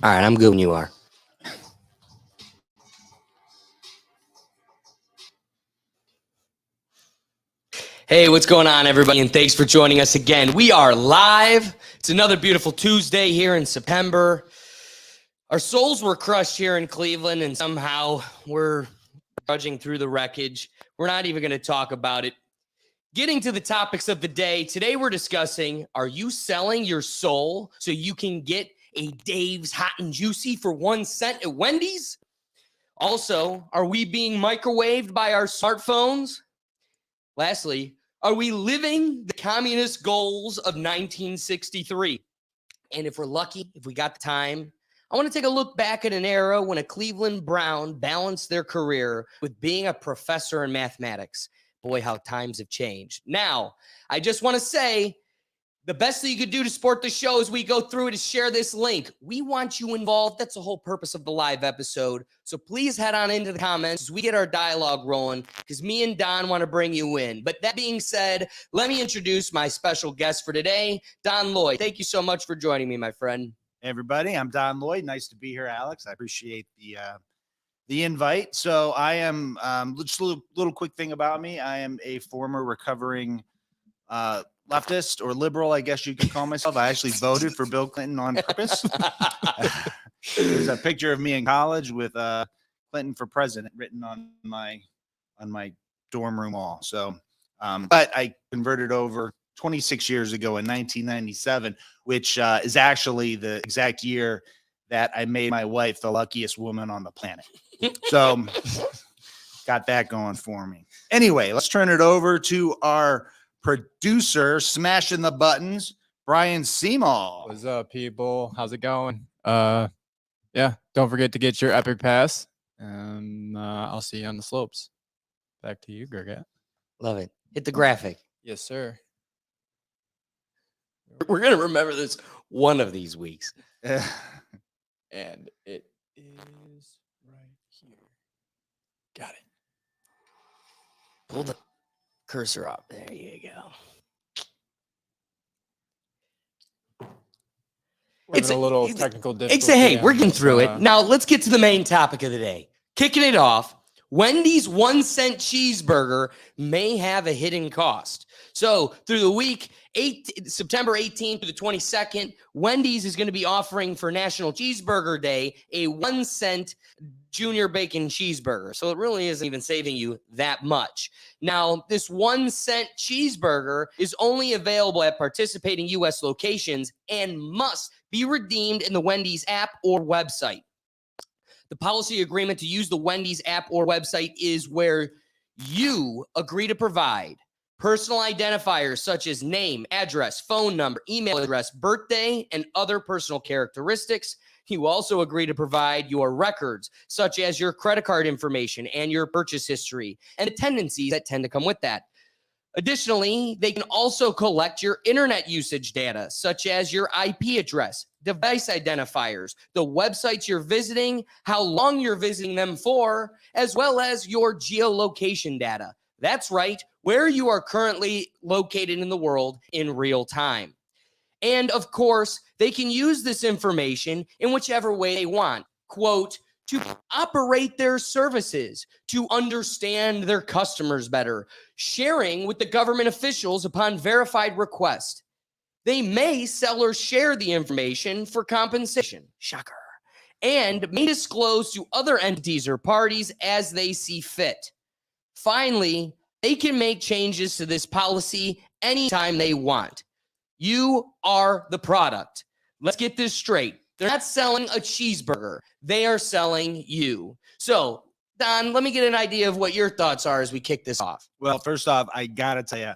All right, I'm good when you are. Hey, what's going on, everybody? And thanks for joining us again. We are live. It's another beautiful Tuesday here in September. Our souls were crushed here in Cleveland, and somehow we're trudging through the wreckage. We're not even going to talk about it. Getting to the topics of the day, today we're discussing, are you selling your soul so you can get a Dave's Hot and Juicy for 1 cent at Wendy's? Also, are we being microwaved by our smartphones? Lastly, are we living the communist goals of 1963? And if we're lucky, if we got the time, I want to take a look back at an era when a Cleveland Brown balanced their career with being a professor in mathematics. Boy, how times have changed. Now, I just want to say, the best thing you could do to support the show as we go through it is share this link. We want you involved. That's the whole purpose of the live episode. So please head on into the comments as we get our dialogue rolling, because me and Don want to bring you in. But that being said, let me introduce my special guest for today, Don Lloyd. Thank you so much for joining me, my friend. Hey everybody, I'm Don Lloyd. Nice to be here, Alex. I appreciate the invite. So I am just a little quick thing about me. I am a former recovering leftist or liberal, I guess you could call myself. I actually voted for Bill Clinton on purpose. There's a picture of me in college with Clinton for president written on my dorm room wall. So, but I converted over 26 years ago in 1997, which is actually the exact year that I made my wife the luckiest woman on the planet. So, got that going for me. Anyway, let's turn it over to our producer smashing the buttons, Brian Semall. What's up, people? How's it going? Yeah, don't forget to get your epic pass. I'll see you on the slopes. Back to you, Grgat. Love it. Hit the graphic. Yes, sir. We're going to remember this one of these weeks. And it is right here. Got it. Pull the cursor up. There you go. It's a little technical difficulty. Hey, we're getting through it. Now, let's get to the main topic of the day. Kicking it off, Wendy's 1 cent cheeseburger may have a hidden cost. So through the week, September 18th to the 22nd, Wendy's is going to be offering for National Cheeseburger Day a 1 cent junior bacon cheeseburger. So it really isn't even saving you that much. Now, this 1 cent cheeseburger is only available at participating U.S. locations and must be redeemed in the Wendy's app or website. The policy agreement to use the Wendy's app or website is where you agree to provide personal identifiers such as name, address, phone number, email address, birthday, and other personal characteristics. You also agree to provide your records, such as your credit card information and your purchase history, and the tendencies that tend to come with that. Additionally, they can also collect your internet usage data, such as your IP address, device identifiers, the websites you're visiting, how long you're visiting them for, as well as your geolocation data. That's right, where you are currently located in the world in real time. And of course, they can use this information in whichever way they want. Quote, to operate their services, to understand their customers better, sharing with the government officials upon verified request. They may sell or share the information for compensation. Shocker. And may disclose to other entities or parties as they see fit. Finally, they can make changes to this policy anytime they want. You are the product. Let's get this straight. They're not selling a cheeseburger. They are selling you. So, Don, let me get an idea of what your thoughts are as we kick this off. Well, first off, I got to tell you,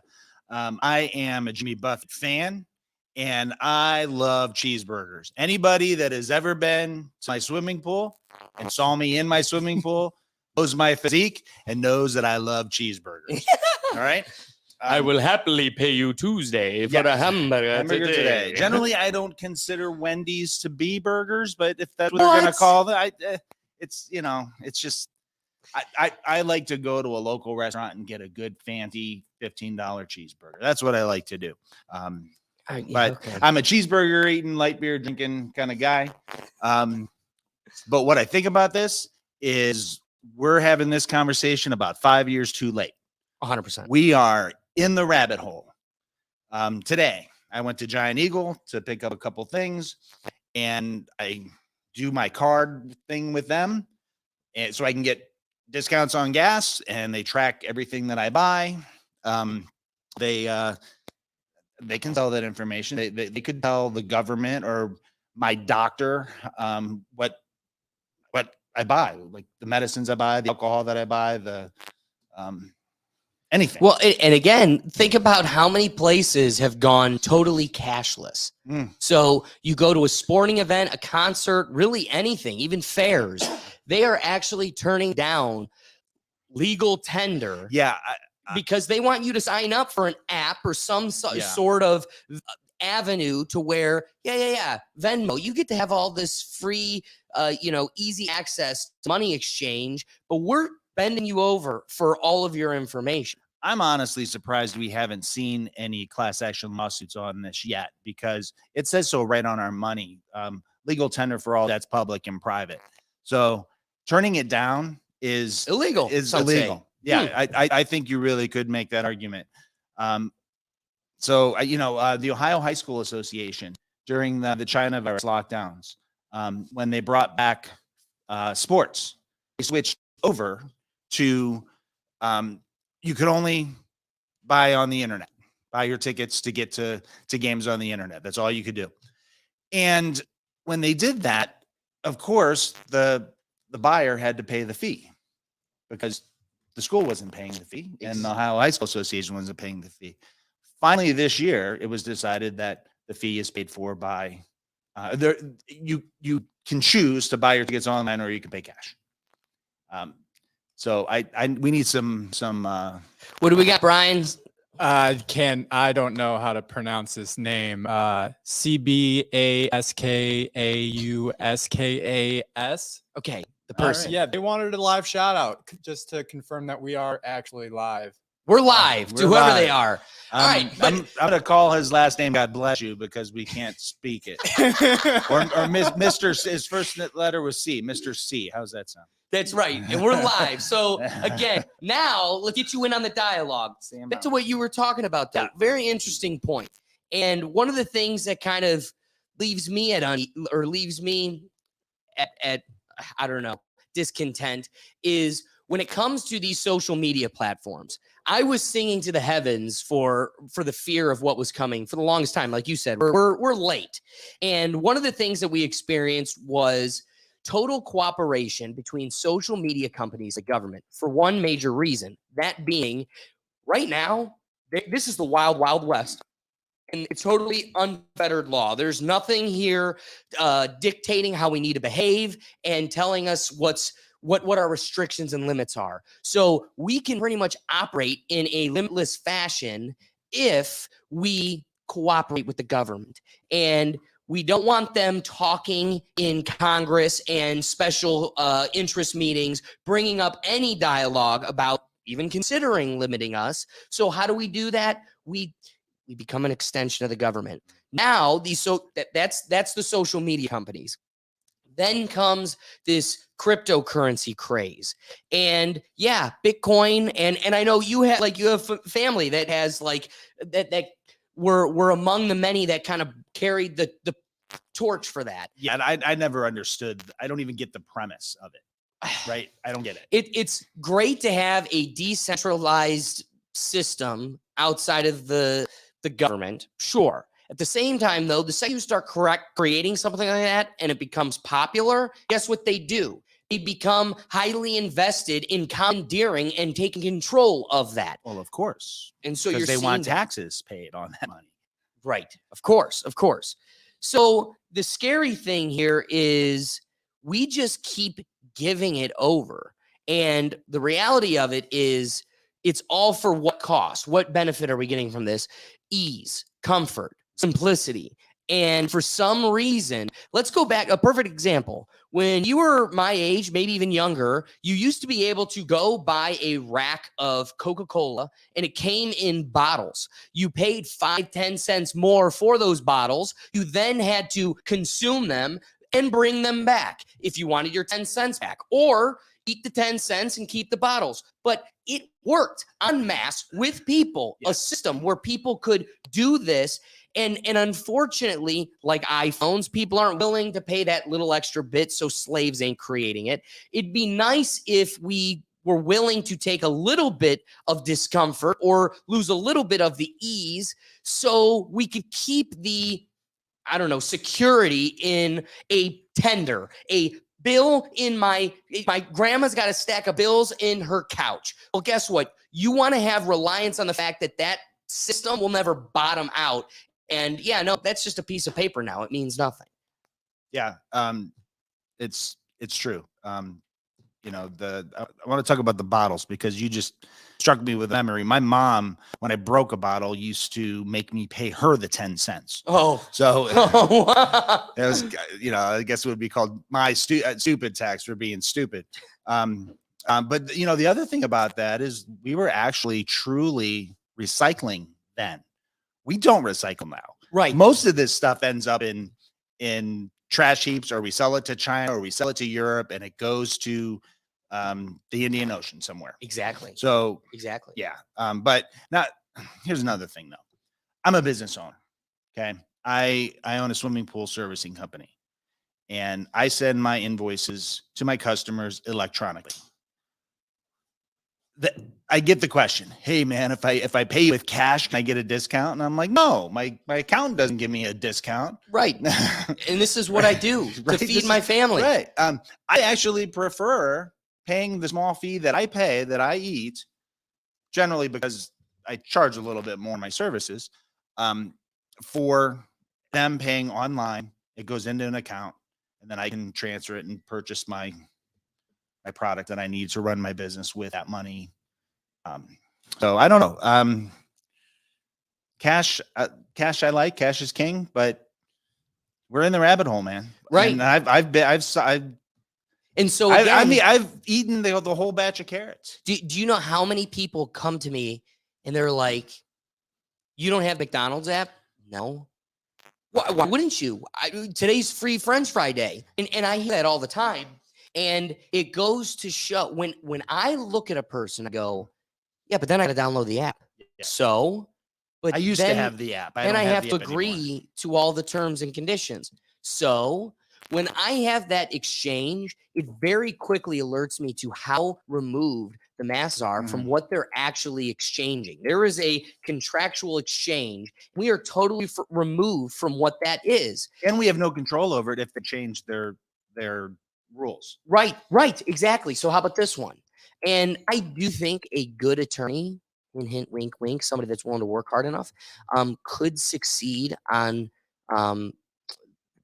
I am a Jimmy Buffett fan, and I love cheeseburgers. Anybody that has ever been to my swimming pool and saw me in my swimming pool knows my physique and knows that I love cheeseburgers. All right? I will happily pay you Tuesday for a hamburger today. Generally, I don't consider Wendy's to be burgers, but if that's what they're going to call them, it's, you know, it's just, I like to go to a local restaurant and get a good fancy $15 cheeseburger. That's what I like to do. But I'm a cheeseburger eating, light beer drinking kind of guy. But what I think about this is we're having this conversation about 5 years too late. 100%. We are in the rabbit hole. Today, I went to Giant Eagle to pick up a couple things, and I do my card thing with them, and so I can get discounts on gas, and they track everything that I buy. They can tell that information. They could tell the government or my doctor what I buy, like the medicines I buy, the alcohol that I buy, the anything. Well, and again, think about how many places have gone totally cashless. So you go to a sporting event, a concert, really anything, even fairs, they are actually turning down legal tender. Yeah. Because they want you to sign up for an app or some sort of avenue to where, Venmo, you get to have all this free, easy access to money exchange, but we're bending you over for all of your information. I'm honestly surprised we haven't seen any class action lawsuits on this yet, because it says so right on our money. Legal tender for all that's public and private. So turning it down is illegal. Yeah, I think you really could make that argument. So the Ohio High School Association during the China virus lockdowns, when they brought back sports, they switched over to you could only buy on the internet, buy your tickets to get to games on the internet. That's all you could do. And when they did that, of course, the buyer had to pay the fee because the school wasn't paying the fee and the Ohio High School Association wasn't paying the fee. Finally, this year, it was decided that the fee is paid for by you can choose to buy your tickets online or you can pay cash. So we need some what do we got, Brian? I don't know how to pronounce this name. CBASKAUSKAS. Okay, the person. Yeah, they wanted a live shout out just to confirm that we are actually live. We're live to whoever they are. All right, I'm gonna call his last name God bless you because we can't speak it. or Mr. His first letter was C. Mr. C. How's that sound? That's right, and we're live. So again, now let's get you in on the dialogue. Back to what you were talking about, though. Very interesting point. And one of the things that kind of leaves me at I don't know, discontent is when it comes to these social media platforms. I was singing to the heavens for the fear of what was coming for the longest time. Like you said, we're late. And one of the things that we experienced was total cooperation between social media companies and government for one major reason, that being right now, this is the wild, wild west. And it's totally unfettered law. There's nothing here dictating how we need to behave and telling us what our restrictions and limits are. So we can pretty much operate in a limitless fashion if we cooperate with the government. And we don't want them talking in Congress and special interest meetings, bringing up any dialogue about even considering limiting us. So how do we do that? We become an extension of the government. Now, that's the social media companies. Then comes this cryptocurrency craze. And yeah, Bitcoin. And I know you have family that has that were among the many that kind of carried the torch for that. Yeah, and I never understood. I don't even get the premise of it. Right? I don't get it. It's great to have a decentralized system outside of the government. Sure. At the same time, though, the second you start creating something like that and it becomes popular, guess what they do? They become highly invested in commandeering and taking control of that. Well, of course. And so they want taxes paid on that money. Right. Of course. So the scary thing here is we just keep giving it over. And the reality of it is it's all for what cost? What benefit are we getting from this? Ease, comfort, simplicity. And for some reason, let's go back. A perfect example. When you were my age, maybe even younger, you used to be able to go buy a rack of Coca-Cola and it came in bottles. You paid 5-10 cents more for those bottles. You then had to consume them and bring them back if you wanted your 10 cents back, or eat the 10 cents and keep the bottles. But it worked en masse with people, a system where people could do this. And unfortunately, like iPhones, people aren't willing to pay that little extra bit, so slaves ain't creating it. It'd be nice if we were willing to take a little bit of discomfort or lose a little bit of the ease so we could keep the, I don't know, security in a tender, a bill in my grandma's got a stack of bills in her couch. Well, guess what? You want to have reliance on the fact that that system will never bottom out. And yeah, no, that's just a piece of paper now. It means nothing. Yeah. It's true. You know, I want to talk about the bottles because you just struck me with memory. My mom, when I broke a bottle, used to make me pay her the 10 cents. Oh, so it was, you know, I guess it would be called my stupid tax for being stupid. But you know, the other thing about that is we were actually truly recycling then. We don't recycle now. Right. Most of this stuff ends up in trash heaps, or we sell it to China, or we sell it to Europe, and it goes to the Indian Ocean somewhere. Exactly. So exactly. yeah. But now here's another thing though. I'm a business owner. Okay. I own a swimming pool servicing company, and I send my invoices to my customers electronically. I get the question, hey man, if I pay you with cash, can I get a discount? And I'm like, no, my accountant doesn't give me a discount. Right. And this is what I do to feed my family. Right. I actually prefer paying the small fee that I pay, that I eat, generally because I charge a little bit more on my services, for them paying online. It goes into an account, and then I can transfer it and purchase my product that I need to run my business with that money. So I don't know. Cash I like. Cash is king, but we're in the rabbit hole, man. Right. And I've eaten the whole batch of carrots. Do you know how many people come to me and they're like, you don't have McDonald's app? No. Why wouldn't you? Today's free French fry day. And I hear that all the time. And it goes to show when I look at a person, I go, yeah, but then I got to download the app. Yeah. So, but I used to have the app. Then I have to agree to all the terms and conditions. So when I have that exchange, it very quickly alerts me to how removed the masses are from what they're actually exchanging. There is a contractual exchange. We are totally removed from what that is. And we have no control over it if they change their rules. Right, exactly. So how about this one? And I do think a good attorney, hint, hint, wink, wink, somebody that's willing to work hard enough, could succeed on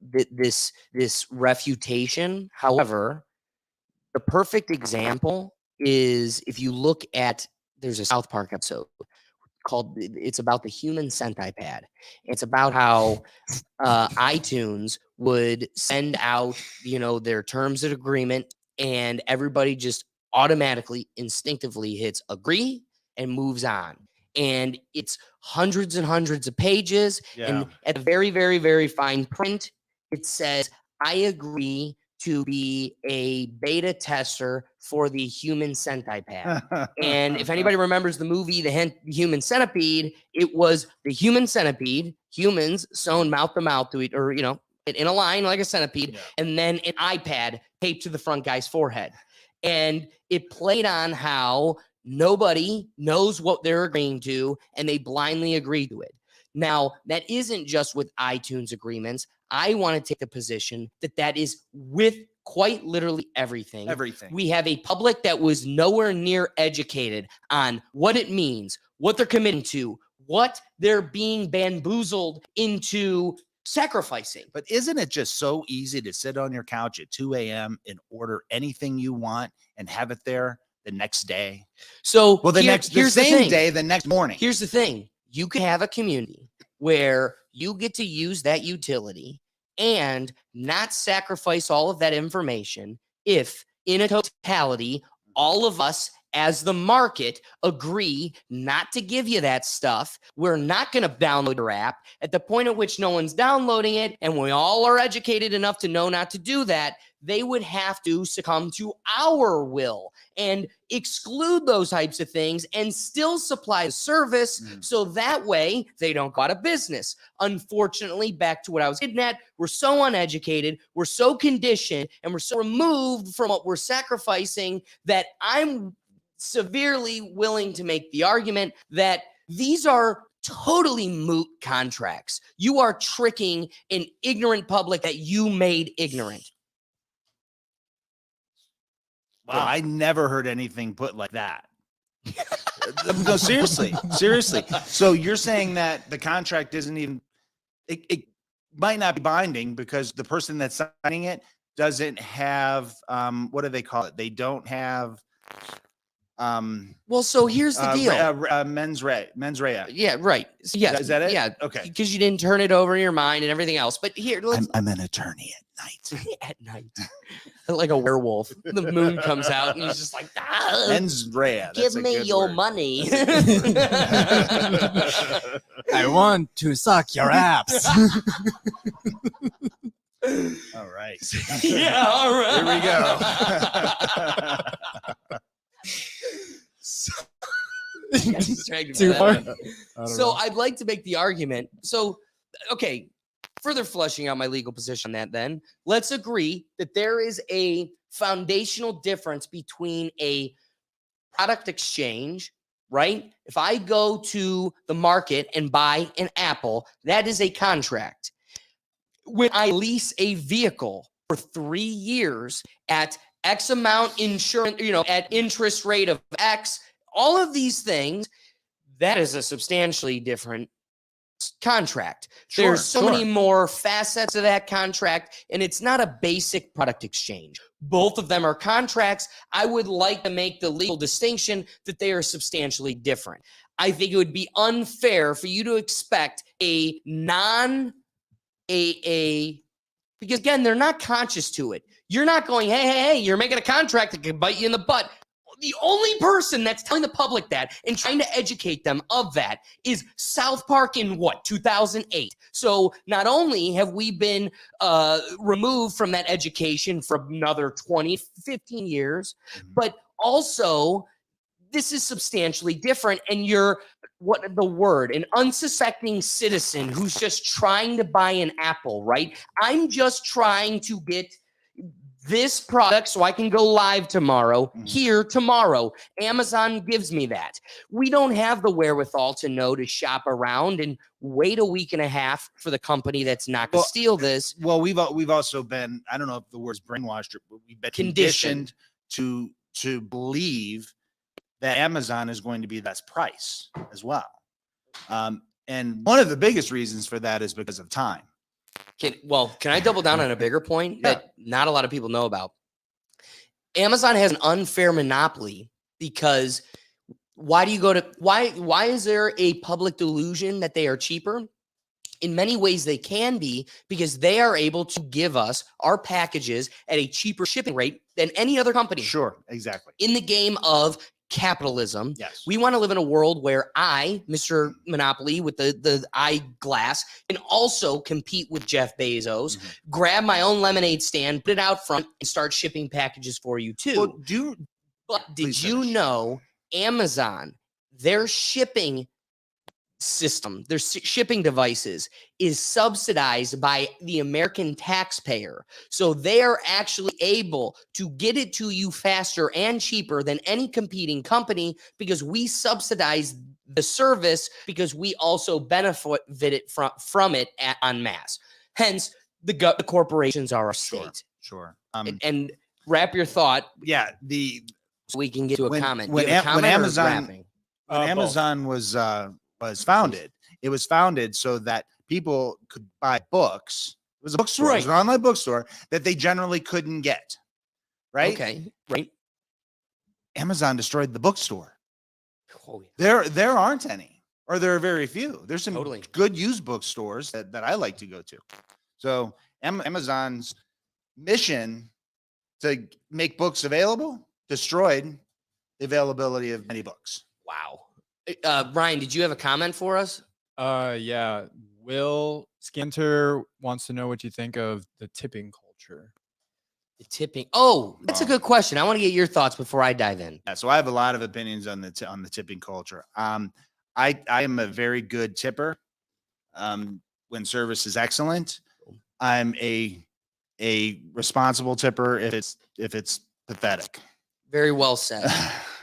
this refutation. However, the perfect example is if you look at, there's a South Park episode it's about the human centipede. It's about how iTunes would send out, their terms of agreement, and everybody just automatically, instinctively hits agree and moves on. And it's hundreds and hundreds of pages. Yeah. And at the very, very, very fine print, it says, I agree to be a beta tester for the human centipede. And if anybody remembers the movie, The Human Centipede, it was the human centipede, humans sewn mouth to mouth to it, or, in a line like a centipede, and then an iPad taped to the front guy's forehead. And it played on how nobody knows what they're agreeing to, and they blindly agree to it. Now, that isn't just with iTunes agreements. I want to take the position that is with quite literally everything. We have a public that was nowhere near educated on what it means, what they're committing to, what they're being bamboozled into sacrificing. But isn't it just so easy to sit on your couch at 2 a.m. and order anything you want and have it there the next day? So, the same day, the next morning. Here's the thing. You can have a community where you get to use that utility and not sacrifice all of that information if, in a totality, all of us as the market, agree not to give you that stuff. We're not going to download your app at the point at which no one's downloading it, and we all are educated enough to know not to do that. They would have to succumb to our will and exclude those types of things and still supply the service. So that way they don't go out of business. Unfortunately, back to what I was getting at, we're so uneducated, we're so conditioned, and we're so removed from what we're sacrificing that I'm severely willing to make the argument that these are totally moot contracts. You are tricking an ignorant public that you made ignorant. Wow, I never heard anything put like that. No, seriously. So you're saying that the contract isn't even, it might not be binding because the person that's signing it doesn't have, what do they call it? They don't have, well, so here's the deal. Mens rea. Yeah, right. So, yes. Is that it? Yeah. Okay. Because you didn't turn it over in your mind and everything else. But here, I'm an attorney at night. At night. Like a werewolf. The moon comes out and he's just like, Mens rea. Give me your money. I want to suck your apps. All right. Yeah, all right. Here we go. Too far? So I'd like to make the argument. So, okay, further fleshing out my legal position on that, then let's agree that there is a foundational difference between a product exchange, right? If I go to the market and buy an apple, that is a contract. When I lease a vehicle for 3 years at X amount insurance, at interest rate of X, all of these things, that is a substantially different contract. There's so many more facets of that contract, and it's not a basic product exchange. Both of them are contracts. I would like to make the legal distinction that they are substantially different. I think it would be unfair for you to expect because again, they're not conscious to it. You're not going, hey, you're making a contract that can bite you in the butt. The only person that's telling the public that and trying to educate them of that is South Park in 2008. So not only have we been removed from that education for another 20, 15 years, but also this is substantially different. And you're an unsuspecting citizen who's just trying to buy an apple, right? I'm just trying to get this product so I can go live tomorrow, here tomorrow. Amazon gives me that. We don't have the wherewithal to know to shop around and wait a week and a half for the company that's not going to steal this. Well, we've also been, I don't know if the word's brainwashed, but we've been conditioned to believe that Amazon is going to be the best price as well. And one of the biggest reasons for that is because of time. Can I double down on a bigger point that not a lot of people know about? Amazon has an unfair monopoly because why is there a public delusion that they are cheaper? In many ways they can be, because they are able to give us our packages at a cheaper shipping rate than any other company. Sure, exactly. In the game of capitalism. Yes. We want to live in a world where I, Mr. Monopoly with the eyeglass, can also compete with Jeff Bezos, grab my own lemonade stand, put it out front, and start shipping packages for you too. Well, did you know Amazon, their shipping system, their shipping devices is subsidized by the American taxpayer. So they are actually able to get it to you faster and cheaper than any competing company because we subsidize the service because we also benefit it from it en masse. Hence, the corporations are a state. Sure. And wrap your thought. Yeah. So we can get to a comment. When Amazon was founded, it was founded so that people could buy books. It was a bookstore, It was an online bookstore that they generally couldn't get. Right? Okay. Right. Amazon destroyed the bookstore. Oh, yeah. There aren't any, or there are very few. There's some Totally good used bookstores that I like to go to. So Amazon's mission to make books available destroyed the availability of many books. Wow. Brian, did you have a comment for us? Yeah. Will Skinter wants to know what you think of the tipping culture. The tipping. Oh, that's a good question. I want to get your thoughts before I dive in. Yeah, so I have a lot of opinions on the tipping culture. I am a very good tipper. When service is excellent, I'm a responsible tipper if it's pathetic. Very well said.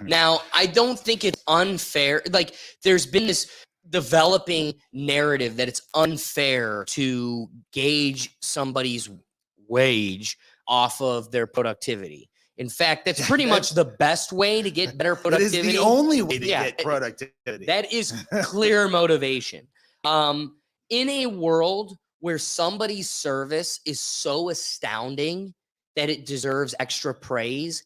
Now, I don't think it's unfair. Like, there's been this developing narrative that it's unfair to gauge somebody's wage off of their productivity. In fact, that's pretty much the best way to get better productivity. It is the only way to get productivity. That is clear motivation. In a world where somebody's service is so astounding that it deserves extra praise,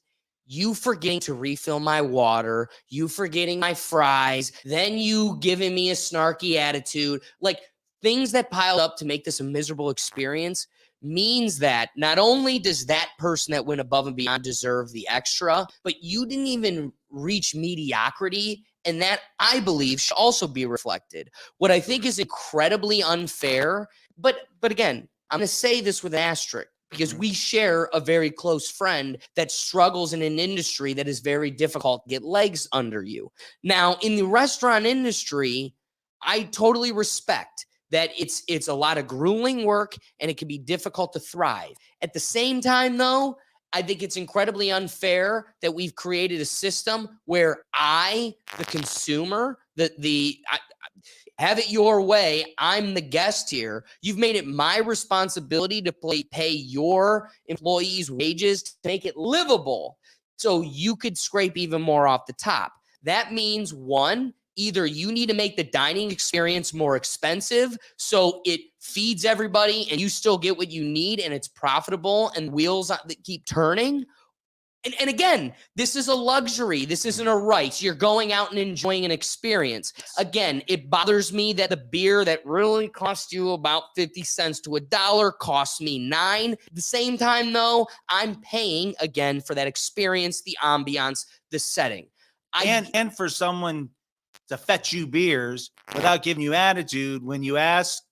you forgetting to refill my water, you forgetting my fries, then you giving me a snarky attitude, like things that pile up to make this a miserable experience means that not only does that person that went above and beyond deserve the extra, but you didn't even reach mediocrity. And that, I believe, should also be reflected. What I think is incredibly unfair, but again, I'm going to say this with an asterisk, because we share a very close friend that struggles in an industry that is very difficult to get legs under you. Now, in the restaurant industry, I totally respect that it's a lot of grueling work and it can be difficult to thrive. At the same time, though, I think it's incredibly unfair that we've created a system where I, the consumer, have it your way. I'm the guest here. You've made it my responsibility to pay your employees' wages to make it livable so you could scrape even more off the top. That means, one, either you need to make the dining experience more expensive so it feeds everybody and you still get what you need and it's profitable and wheels that keep turning. And again, this is a luxury. This isn't a right. You're going out and enjoying an experience. Again, it bothers me that the beer that really costs you about 50 cents to $1 costs me $9. At the same time, though, I'm paying, again, for that experience, the ambiance, the setting. And for someone to fetch you beers without giving you attitude when you ask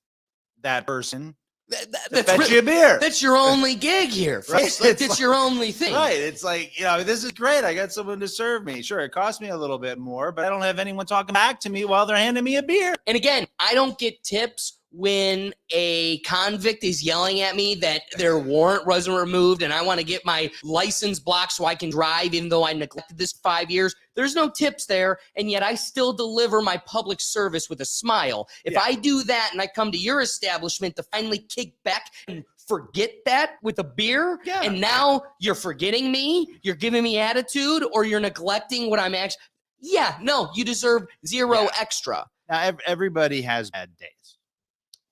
that person to fetch you a beer. That's your only gig here. Right? It's your only thing. Right. It's like, this is great. I got someone to serve me. Sure, it costs me a little bit more, but I don't have anyone talking back to me while they're handing me a beer. And again, I don't get tips when a convict is yelling at me that their warrant wasn't removed and I want to get my license blocked so I can drive even though I neglected this 5 years. There's no tips there, and yet I still deliver my public service with a smile. If I do that and I come to your establishment to finally kick back and forget that with a beer, and now you're forgetting me, you're giving me attitude, or you're neglecting what I'm actually... no, you deserve zero extra. Now, everybody has bad days.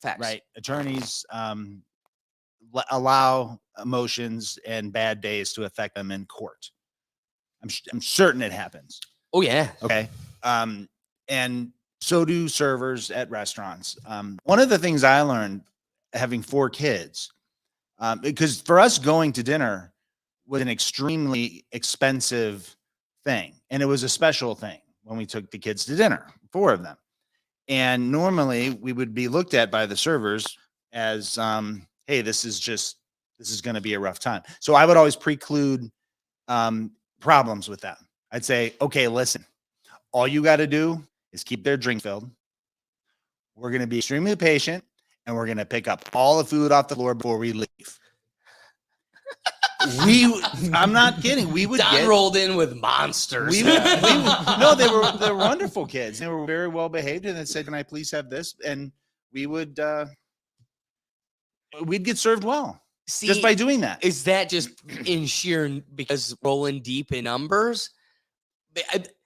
Facts. Right. Attorneys allow emotions and bad days to affect them in court. I'm certain it happens. Oh, yeah. Okay. And so do servers at restaurants. One of the things I learned having 4 kids, because for us going to dinner was an extremely expensive thing. And it was a special thing when we took the kids to dinner, 4 of them. And normally we would be looked at by the servers as, hey, this is going to be a rough time. So I would always preclude problems with them. I'd say, okay, listen, all you got to do is keep their drink filled. We're going to be extremely patient and we're going to pick up all the food off the floor before we leave. I'm not kidding. We would Don rolled in with monsters. No, they were wonderful kids. They were very well behaved, and they said, "Can I please have this?" And we'd get served well. See, just by doing that. Is that just in sheer because rolling deep in numbers?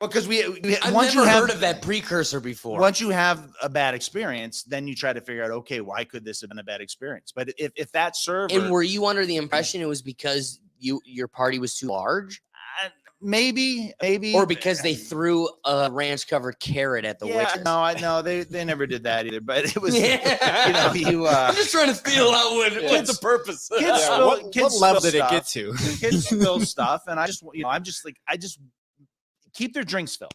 Because I've never heard of that precursor before. Once you have a bad experience, then you try to figure out, okay, why could this have been a bad experience? But if that server... And were you under the impression it was because your party was too large? Maybe. Or because they threw a ranch-covered carrot at the waitress? No, they never did that either. But it was, I'm just trying to feel out what's the purpose. What level did it get to? Kids spill stuff, and keep their drinks filled.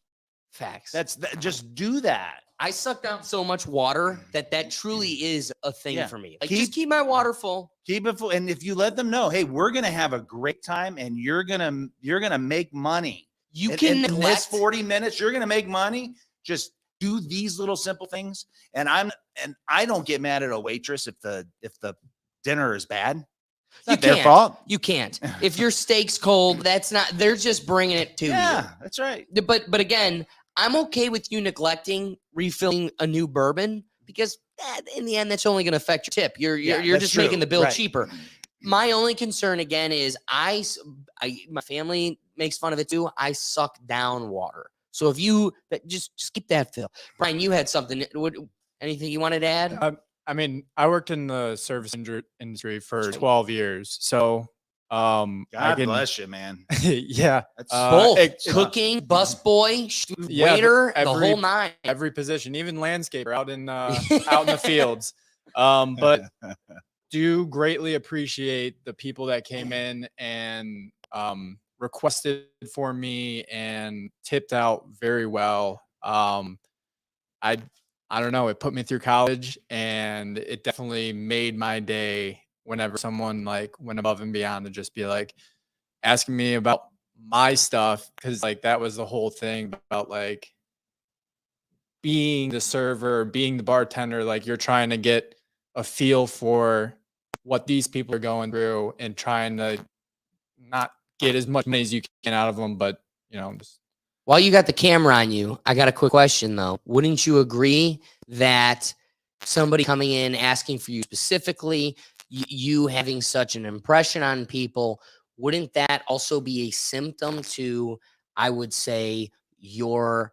Facts. Just do that. I suck down so much water that truly is a thing Yeah. for me. Like, just keep my water full. Keep it full. And if you let them know, hey, we're gonna have a great time and you're gonna make money. You in can this neglect 40 minutes, you're gonna make money. Just do these little simple things. And I don't get mad at a waitress if the dinner is bad. It's not their fault. You can't. If your steak's cold, that's not. They're just bringing it to you. Yeah, that's right. But again, I'm okay with you neglecting refilling a new bourbon because in the end, that's only going to affect your tip. You're just making the bill cheaper. My only concern again is my family makes fun of it too. I suck down water. So if you just keep that, Phil. Brian, you had something. Anything you wanted to add? I mean, I worked in the service industry for 12 years. So, God bless you, man. Yeah. That's both cooking, busboy, waiter, the whole nine. Every position, even landscaper out in the fields. But do greatly appreciate the people that came in and requested for me and tipped out very well. I don't know. It put me through college, and it definitely made my day whenever someone like went above and beyond to just be like asking me about my stuff, because like that was the whole thing about like being the server, being the bartender. Like you're trying to get a feel for what these people are going through and trying to not get as much money as you can out of them, but just. While you got the camera on you, I got a quick question though. Wouldn't you agree that somebody coming in asking for you specifically, you having such an impression on people, wouldn't that also be a symptom to, I would say, your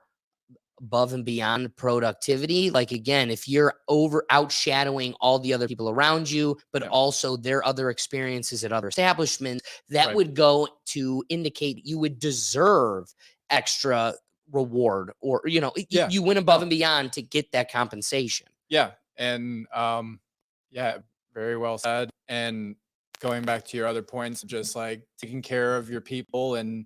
above and beyond productivity? Like, again, if you're outshadowing all the other people around you, but also their other experiences at other establishments, that would go to indicate you would deserve extra reward, or you went above and beyond to get that compensation. And very well said. And going back to your other points, just like taking care of your people and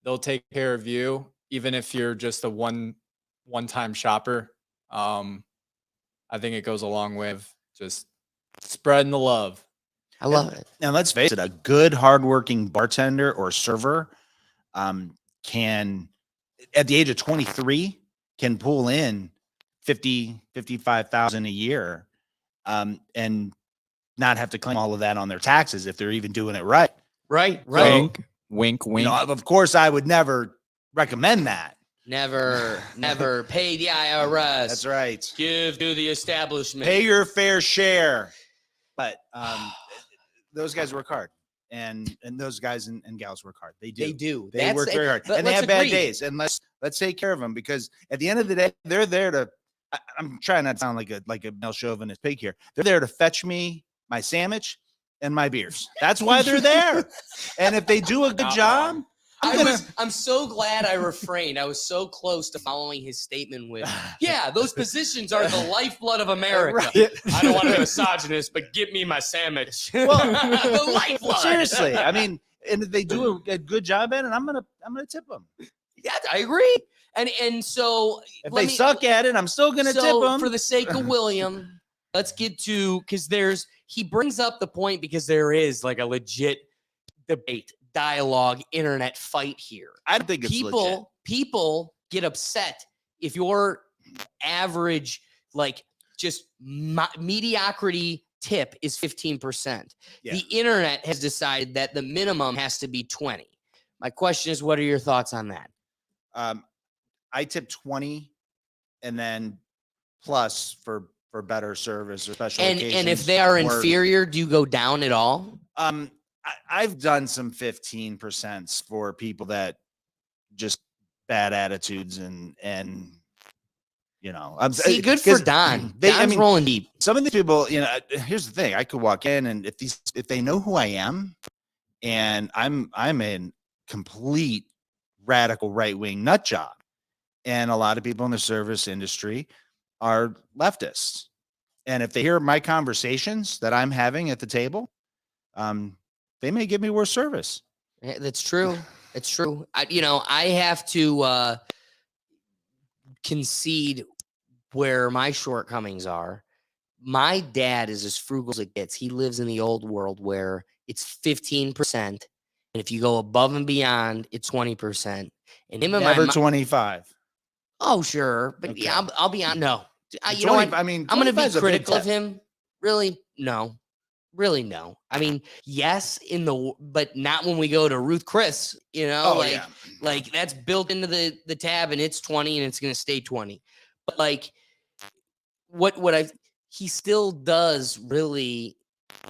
they'll take care of you, even if you're just a one-time shopper. I think it goes a long way of just spreading the love. I love it. Now let's face it, a good hardworking bartender or server can, at the age of 23, can pull in 55,000 a year, and not have to claim all of that on their taxes if they're even doing it right. Right. Wink, wink. Of course, I would never recommend that. Never pay the IRS. That's right. Give to the establishment. Pay your fair share. But those guys work hard. And those guys and gals work hard. They do. They work very hard. And they have bad days. And let's take care of them, because at the end of the day, they're there to, I'm trying not to sound like a male chauvinist pig here. They're there to fetch me my sandwich and my beers. That's why they're there. And if they do a good job, I'm so glad I refrained. I was so close to following his statement with, those positions are the lifeblood of America. Right. I don't want to be misogynist, but give me my sandwich. Well, the lifeblood. Seriously. I mean, and if they do a good job at it, I'm gonna tip them. Yeah, I agree. And so if they suck at it, I'm still gonna tip them. For the sake of William, let's get to, because he brings up the point, because there is like a legit debate, dialogue, internet fight here. I don't think it's legit. People get upset if your average, like, just mediocrity tip is 15%. The internet has decided that the minimum has to be 20. My question is, what are your thoughts on that? I tip 20 and then plus for better service or special occasions. And if they are inferior, do you go down at all? I've done some 15% for people that just bad attitudes and see, good for Don. Don's rolling deep. Some of these people, here's the thing: I could walk in, and if they know who I am, and I'm a complete radical right-wing nut job, and a lot of people in the service industry are leftists, and if they hear my conversations that I'm having at the table, they may give me worse service. That's true. It's true. I have to concede where my shortcomings are. My dad is as frugal as it gets. He lives in the old world where it's 15%. And if you go above and beyond, it's 20%. And him and Never my 25. Oh, sure. But Okay. yeah, I'll be on. No. You 20, know what? I mean, I'm going to be 25 is a big critical of tip. him. Really? No. Really, no. I mean, yes, but not when we go to Ruth Chris, Oh, like, yeah. like that's built into the tab and it's 20 and it's going to stay 20. But like he still does really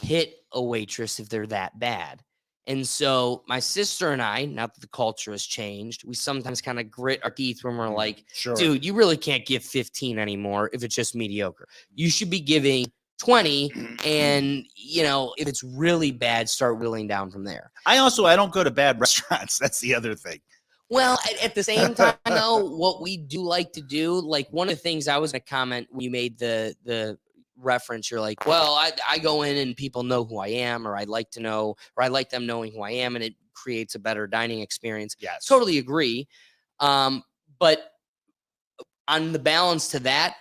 hit a waitress if they're that bad. And so my sister and I, now that the culture has changed, we sometimes kind of grit our teeth when we're like, Sure. dude, you really can't give 15 anymore if it's just mediocre. You should be giving 20. And, if it's really bad, start whittling down from there. I don't go to bad restaurants. That's the other thing. Well, at the same time, though, what we do like to do, like one of the things I was going to comment when you made the reference, you're like, well, I go in and people know who I am, or I like them knowing who I am, and it creates a better dining experience. Yes. Totally agree. But on the balance to that,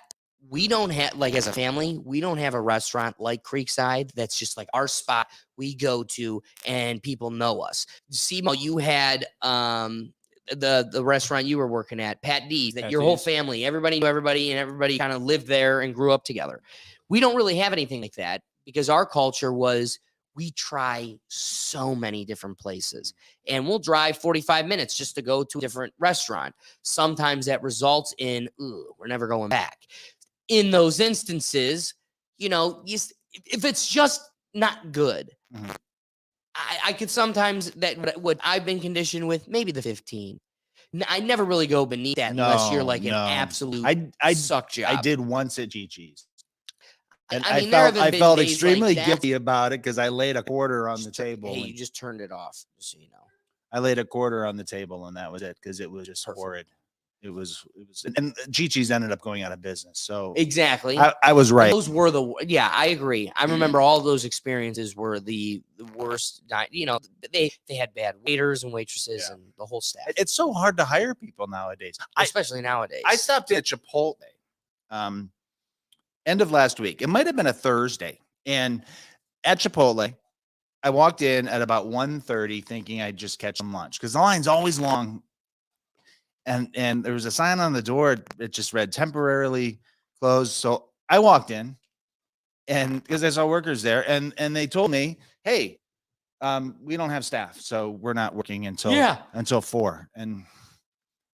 we don't have, like, as a family, we don't have a restaurant like Creekside that's just like our spot we go to and people know us. Simo, you had the restaurant you were working at, Pat D's, that your whole family, everybody knew everybody, and everybody kind of lived there and grew up together. We don't really have anything like that because our culture was we try so many different places and we'll drive 45 minutes just to go to a different restaurant. Sometimes that results in, we're never going back. In those instances, if it's just not good, mm-hmm. I could sometimes, that what I've been conditioned with, maybe the 15. I never really go beneath that unless you're like an absolute suck job. I did once at Chi-Chi's. And I felt extremely guilty about it because I laid a quarter on the table. Hey, you just turned it off, so you know. I laid a quarter on the table and that was it because it was just horrid. It was, and Chi-Chi's ended up going out of business. So exactly, I was right. Those were I agree. I remember all those experiences were the worst. They had bad waiters and waitresses and the whole staff. It's so hard to hire people nowadays, especially nowadays. I stopped at Chipotle, end of last week. It might have been a Thursday, and at Chipotle, I walked in at about 1:30 thinking I'd just catch some lunch because the line's always long. And there was a sign on the door that just read temporarily closed. So I walked in and because I saw workers there and they told me, hey, we don't have staff. So we're not working until 4. And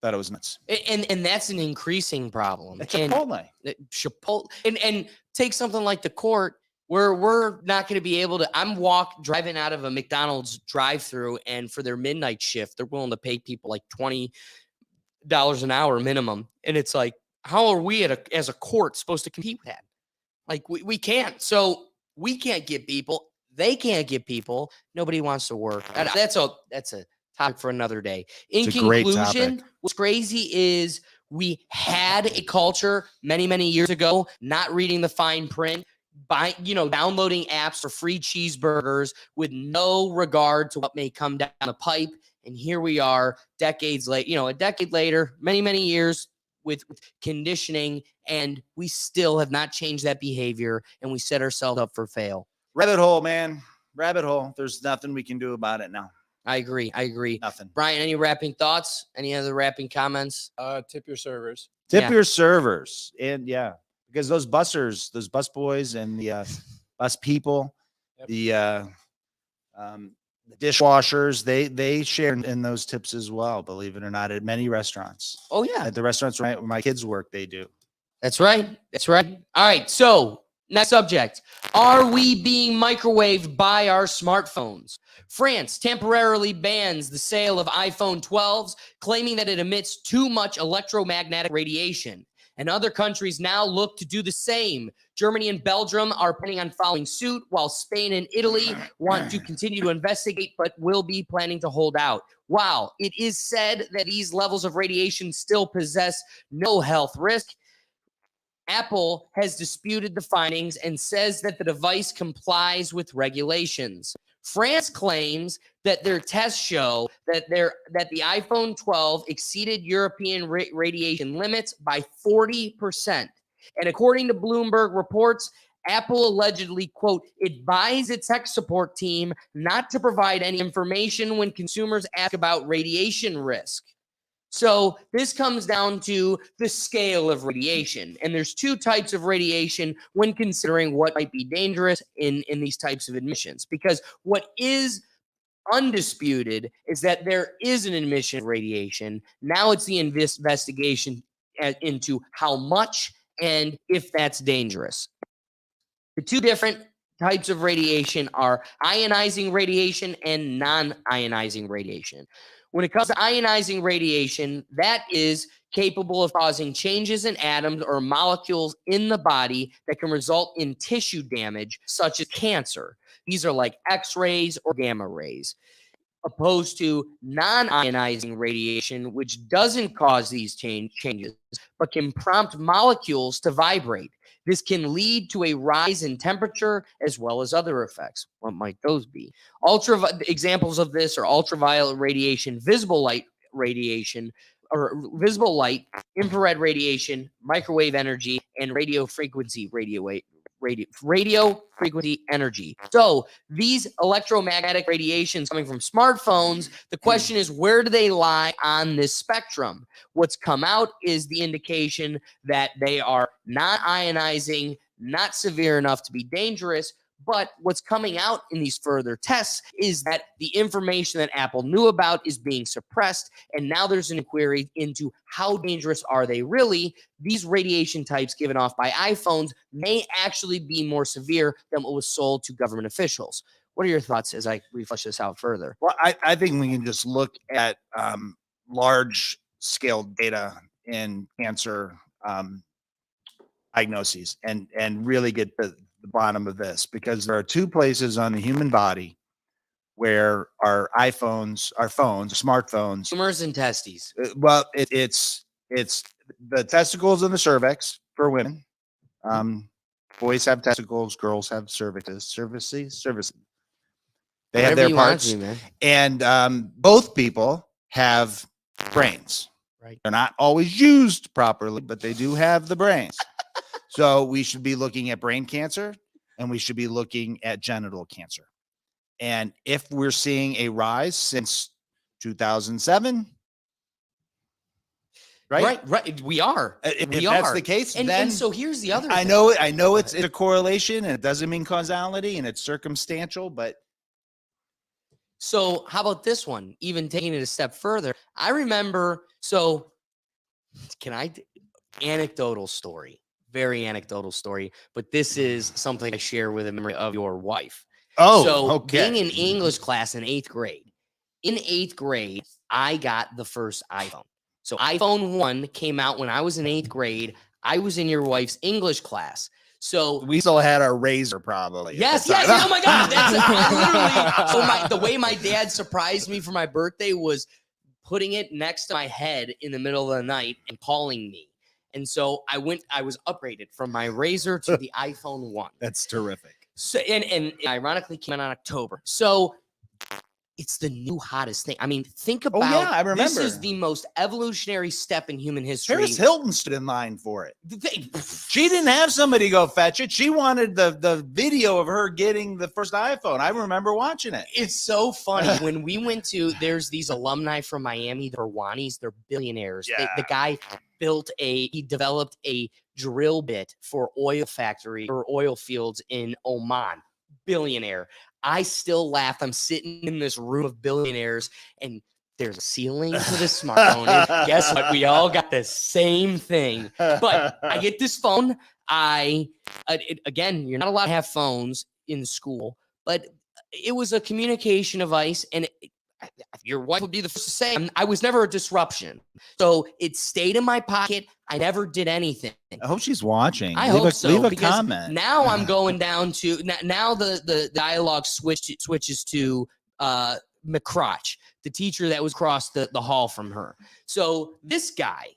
thought it was nuts. And that's an increasing problem. At Chipotle. And take something like the court where we're not going to be able to, I'm driving out of a McDonald's drive-through and for their midnight shift, they're willing to pay people like $20 an hour minimum. And it's like, how are we as a court supposed to compete with that? Like we can't. So we can't get people. They can't get people. Nobody wants to work. That's a topic for another day. In conclusion, what's crazy is we had a culture many, many years ago, not reading the fine print, downloading apps for free cheeseburgers with no regard to what may come down the pipe. And here we are decades later, a decade later, many, many years with conditioning, and we still have not changed that behavior, and we set ourselves up for fail. Rabbit hole, man. Rabbit hole. There's nothing we can do about it now. I agree. Nothing. Brian, any wrapping thoughts? Any other wrapping comments? Tip your servers. Tip your servers. And because those bus boys and the bus people, the dishwashers, they share in those tips as well, believe it or not, at many restaurants. Oh yeah. At the restaurants where my kids work, they do. That's right. All right. So next subject. Are we being microwaved by our smartphones? France temporarily bans the sale of iPhone 12s, claiming that it emits too much electromagnetic radiation. And other countries now look to do the same. Germany and Belgium are planning on following suit, while Spain and Italy want to continue to investigate, but will be planning to hold out. While it is said that these levels of radiation still possess no health risk, Apple has disputed the findings and says that the device complies with regulations. France claims that their tests show that the iPhone 12 exceeded European radiation limits by 40%. And according to Bloomberg reports, Apple allegedly, quote, advised its tech support team not to provide any information when consumers ask about radiation risk. So this comes down to the scale of radiation. And there's two types of radiation when considering what might be dangerous in these types of emissions. Because what is undisputed is that there is an emission of radiation. Now it's the investigation into how much and if that's dangerous. The two different types of radiation are ionizing radiation and non-ionizing radiation. When it comes to ionizing radiation, that is capable of causing changes in atoms or molecules in the body that can result in tissue damage, such as cancer. These are like X-rays or gamma rays, opposed to non-ionizing radiation, which doesn't cause these changes, but can prompt molecules to vibrate. This can lead to a rise in temperature as well as other effects. What might those be? Examples of this are ultraviolet radiation, visible light radiation, or visible light, infrared radiation, microwave energy, and radio frequency energy. So these electromagnetic radiations coming from smartphones, the question is, where do they lie on this spectrum? What's come out is the indication that they are not ionizing, not severe enough to be dangerous. But what's coming out in these further tests is that the information that Apple knew about is being suppressed. And now there's an inquiry into how dangerous are they really? These radiation types given off by iPhones may actually be more severe than what was sold to government officials. What are your thoughts as we flesh this out further? Well, I think we can just look at large scale data in cancer diagnoses and really get the bottom of this, because there are two places on the human body where our smartphones, Tumors and testes. It's the testicles and the cervix for women. Boys have testicles, girls have cervixes. They have their parts, and both people have brains. Right. They're not always used properly, but they do have the brains. So we should be looking at brain cancer, and we should be looking at genital cancer. And if we're seeing a rise since 2007, right, we are. If that's the case, and so here's the other. I know it's a correlation, and it doesn't mean causality, and it's circumstantial, but. So how about this one? Even taking it a step further, I remember. So, anecdotal story. Very anecdotal story, but this is something I share with a memory of your wife. Oh, so okay. Being in English class in 8th grade. In 8th grade, I got the first iPhone. So iPhone 1 came out when I was in 8th grade. I was in your wife's English class. So we still had our razor, probably. Yes. Oh my God. That's literally. So the way my dad surprised me for my birthday was putting it next to my head in the middle of the night and calling me. And so I was upgraded from my razor to the iPhone 1. That's terrific. So and ironically came out in October. So it's the new hottest thing. I mean, think about. Oh yeah, I remember. This is the most evolutionary step in human history. Paris Hilton stood in line for it. She didn't have somebody go fetch it. She wanted the video of her getting the first iPhone. I remember watching it. It's so funny. When we went to, there's these alumni from Miami, the Rwanis, they're billionaires. Yeah. The guy he developed a drill bit for oil factory or oil fields in Oman. Billionaire. I still laugh. I'm sitting in this room of billionaires, and there's a ceiling to the smartphone. And guess what? We all got the same thing. But I get this phone. Again, you're not allowed to have phones in school, but it was a communication device, and your wife would be the first to say, I was never a disruption. So it stayed in my pocket. I never did anything. I hope she's watching. I hope so. Leave a because comment. Now I'm going down to now the dialogue switches to McCrotch, the teacher that was across the hall from her. So this guy,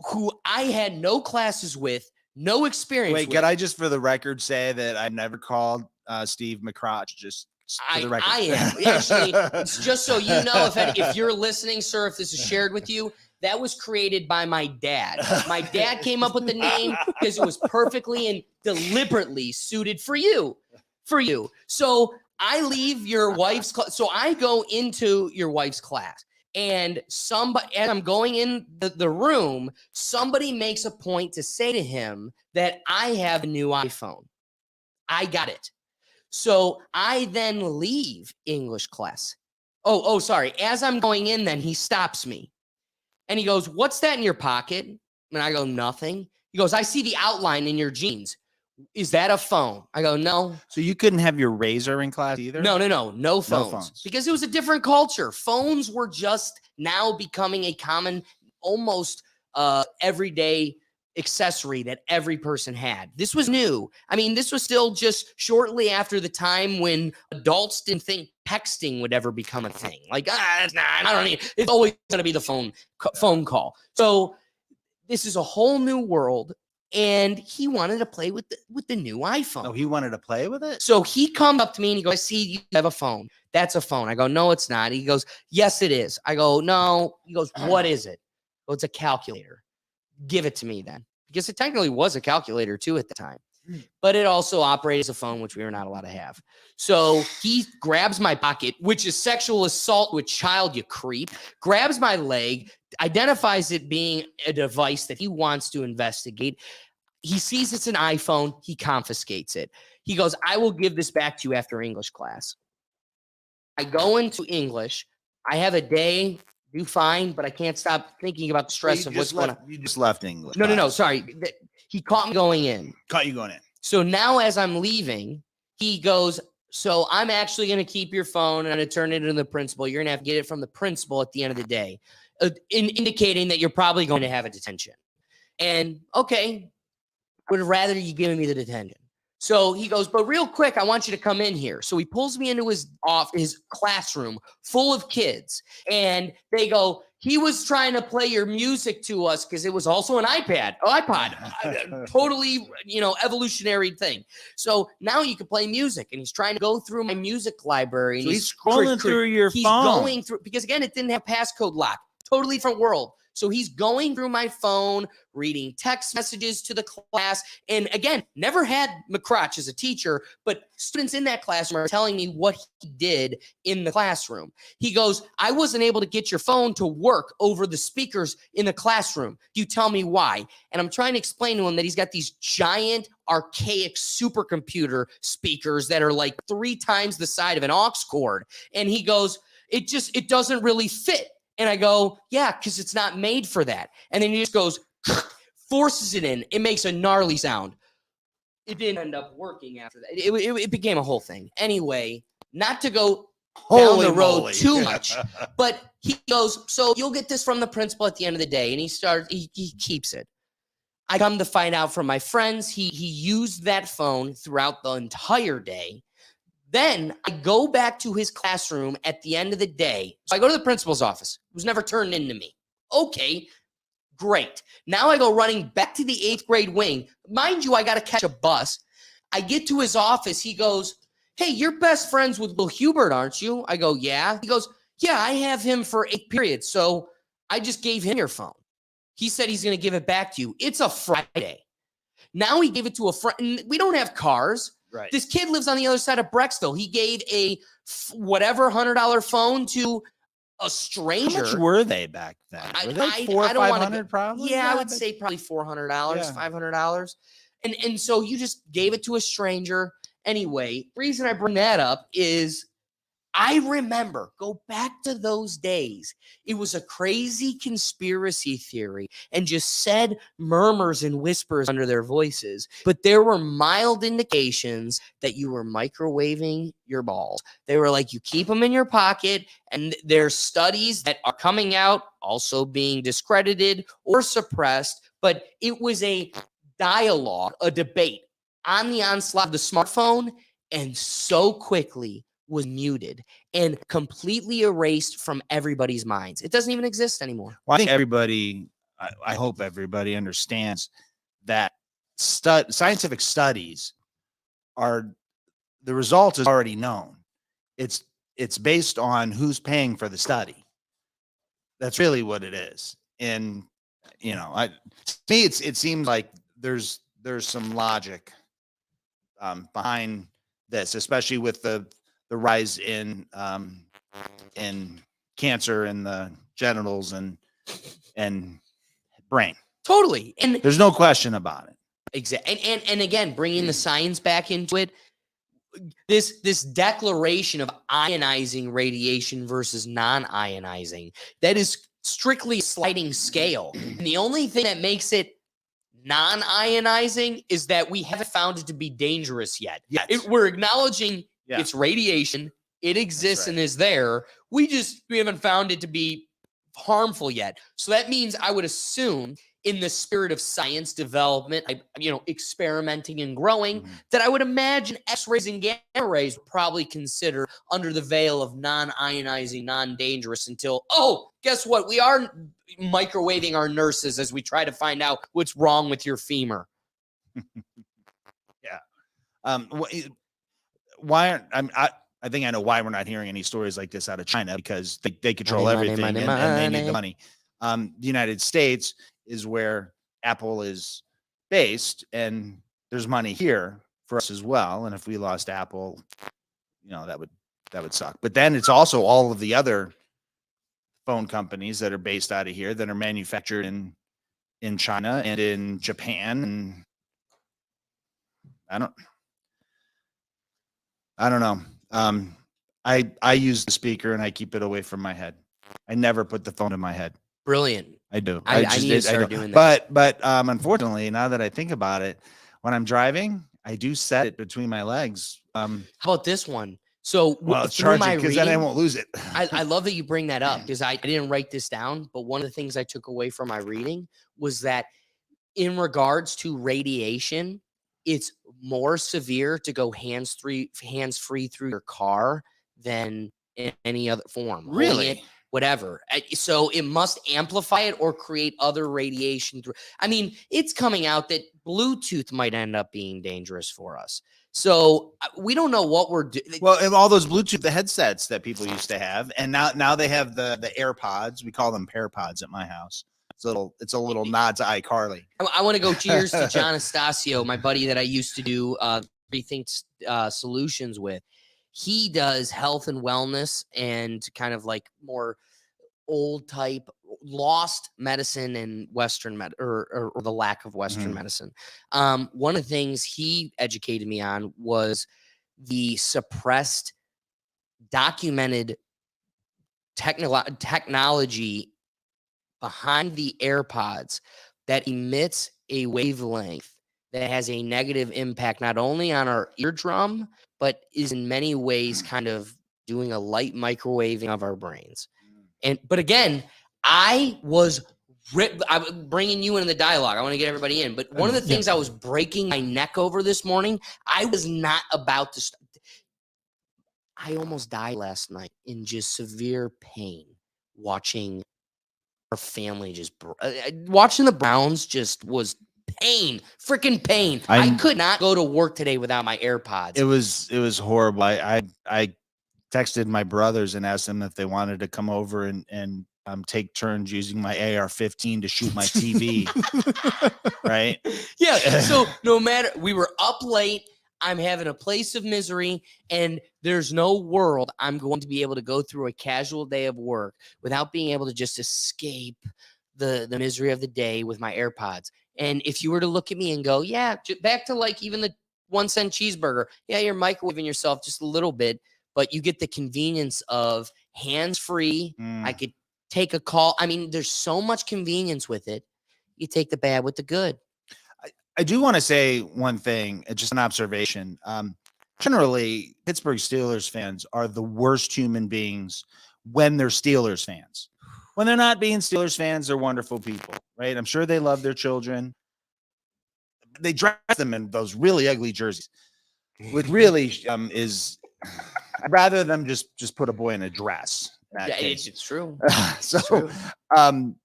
who I had no classes with, no experience. Wait, with. Could I just, for the record, say that I've never called Steve McCrotch? Just For the record. I am. Actually, it's just so you know, if you're listening, sir, if this is shared with you, that was created by my dad. My dad came up with the name because it was perfectly and deliberately suited for you. So I leave your wife's class. So I go into your wife's class, and as I'm going in the room, somebody makes a point to say to him that I have a new iPhone. I got it. So I then leave English class. Oh, sorry. As I'm going in, then he stops me and he goes, "What's that in your pocket?" And I go, "Nothing." He goes, "I see the outline in your jeans. Is that a phone?" I go, "No." So you couldn't have your razor in class either? No phones. phones. Because it was a different culture. Phones were just now becoming a common, almost everyday accessory that every person had. This was new. I mean, this was still just shortly after the time when adults didn't think texting would ever become a thing. Like, it's not, I don't need, it's always going to be the phone call. So this is a whole new world. And he wanted to play with the new iPhone. Oh, he wanted to play with it? So he comes up to me and he goes, "I see you have a phone. That's a phone." I go, "No, it's not." He goes, "Yes, it is." I go, "No." He goes, "What is it?" "Oh, it's a calculator." "Give it to me then." Because it technically was a calculator too at the time. But it also operated as a phone, which we were not allowed to have. So he grabs my pocket, which is sexual assault to a child, you creep, grabs my leg, identifies it being a device that he wants to investigate. He sees it's an iPhone. He confiscates it. He goes, "I will give this back to you after English class." I go into English. I have a day, do fine, but I can't stop thinking about the stress of what's going on. You just left English. No, sorry. He caught me going in. Caught you going in. So now as I'm leaving, he goes, "So I'm actually going to keep your phone and I'm going to turn it into the principal. You're going to have to get it from the principal at the end of the day," indicating that you're probably going to have a detention. And okay, I would rather you give me the detention. So he goes, "But real quick, I want you to come in here." So he pulls me into his classroom full of kids. And they go, "He was trying to play your music to us," because it was also an iPod, totally, evolutionary thing. So now you can play music. And he's trying to go through my music library. And So he's scrolling through your phone. He's going through, because again, it didn't have passcode lock. Totally different world. So he's going through my phone, reading text messages to the class. And again, never had McCrotch as a teacher, but students in that classroom are telling me what he did in the classroom. He goes, "I wasn't able to get your phone to work over the speakers in the classroom. You tell me why." And I'm trying to explain to him that he's got these giant, archaic supercomputer speakers that are like 3 times the size of an aux cord. And he goes, it doesn't really fit. And I go, "Yeah, because it's not made for that." And then he just goes, forces it in. It makes a gnarly sound. It didn't end up working after that. It became a whole thing. Anyway, not to go down the road too much, but he goes, "So you'll get this from the principal at the end of the day." And he keeps it. I come to find out from my friends, he used that phone throughout the entire day. Then I go back to his classroom at the end of the day. So I go to the principal's office. It was never turned into me. Okay, great. Now I go running back to the 8th grade wing. Mind you, I got to catch a bus. I get to his office. He goes, "Hey, you're best friends with Will Hubert, aren't you?" I go, "Yeah." He goes, "Yeah, I have him for 8 periods. So I just gave him your phone. He said he's going to give it back to you. It's a Friday." Now he gave it to a friend. We don't have cars. Right. This kid lives on the other side of Brecksville. He gave a whatever $100 phone to a stranger. How much were they back then? Were they $400 or $500 probably? Yeah, I would say probably $400, $500. And so you just gave it to a stranger. Anyway, the reason I bring that up is I remember, go back to those days. It was a crazy conspiracy theory and just said murmurs and whispers under their voices. But there were mild indications that you were microwaving your balls. They were like, you keep them in your pocket, and there's studies that are coming out, also being discredited or suppressed. But it was a dialogue, a debate on the onslaught of the smartphone, and so quickly was muted and completely erased from everybody's minds. It doesn't even exist anymore. Well, I think I hope everybody understands that scientific studies the result is already known. it's based on who's paying for the study. That's really what it is. And to me, it seems like there's some logic behind this, especially with the rise in cancer in the genitals and brain. Totally. And there's no question about it. Exactly. And again, bringing the science back into it, this declaration of ionizing radiation versus non-ionizing, that is strictly a sliding scale. And the only thing that makes it non-ionizing is that we haven't found it to be dangerous yet. We're acknowledging it's radiation. It exists and is there. We haven't found it to be harmful yet. So that means I would assume, in the spirit of science development, experimenting and growing, that I would imagine X-rays and gamma rays would probably consider under the veil of non-ionizing, non-dangerous until, guess what? We are microwaving our nurses as we try to find out what's wrong with your femur. Why aren't I think I know why we're not hearing any stories like this out of China, because they control everything and they need the money. The United States is where Apple is based, and there's money here for us as well. And if we lost Apple, that would suck. But then it's also all of the other phone companies that are based out of here that are manufactured in China and in Japan. And I don't know. I use the speaker and I keep it away from my head. I never put the phone in my head. Brilliant. I do. I need to start doing that. But unfortunately, now that I think about it, when I'm driving, I do set it between my legs. How about this one? So it's charging, because then I won't lose it. I love that you bring that up, because I didn't write this down, but one of the things I took away from my reading was that in regards to radiation, it's more severe to go hands-free through your car than in any other form. Really? Whatever. So it must amplify it or create other radiation through. I mean, it's coming out that Bluetooth might end up being dangerous for us. So we don't know what we're doing. Well, and all those Bluetooth, the headsets that people used to have, and now they have the AirPods. We call them PairPods at my house. It's a little nod to iCarly. I want to go cheers to John Estacio, my buddy that I used to do Rethink Solutions with. He does health and wellness and kind of like more old type lost medicine and Western or the lack of Western medicine. One of the things he educated me on was the suppressed, documented technology behind the AirPods that emits a wavelength that has a negative impact not only on our eardrum, but is in many ways kind of doing a light microwaving of our brains. But again, I was bringing you into the dialogue. I want to get everybody in. But one of the things I was breaking my neck over this morning, I was not about to. I almost died last night in just severe pain watching our family just watching the Browns just was pain, freaking pain. I could not go to work today without my AirPods. It was horrible. I texted my brothers and asked them if they wanted to come over and take turns using my AR-15 to shoot my TV. Right? Yeah. So no matter, we were up late. I'm having a place of misery, and there's no world I'm going to be able to go through a casual day of work without being able to just escape the misery of the day with my AirPods. And if you were to look at me and go, yeah, back to like even the 1-cent cheeseburger. Yeah, you're microwaving yourself just a little bit, but you get the convenience of hands-free. I could take a call. I mean, there's so much convenience with it. You take the bad with the good. I do want to say one thing, just an observation. Generally, Pittsburgh Steelers fans are the worst human beings when they're Steelers fans. When they're not being Steelers fans, they're wonderful people, right? I'm sure they love their children. They dress them in those really ugly jerseys, which really is. I'd rather them just put a boy in a dress. Yeah, it's true. So, It's true.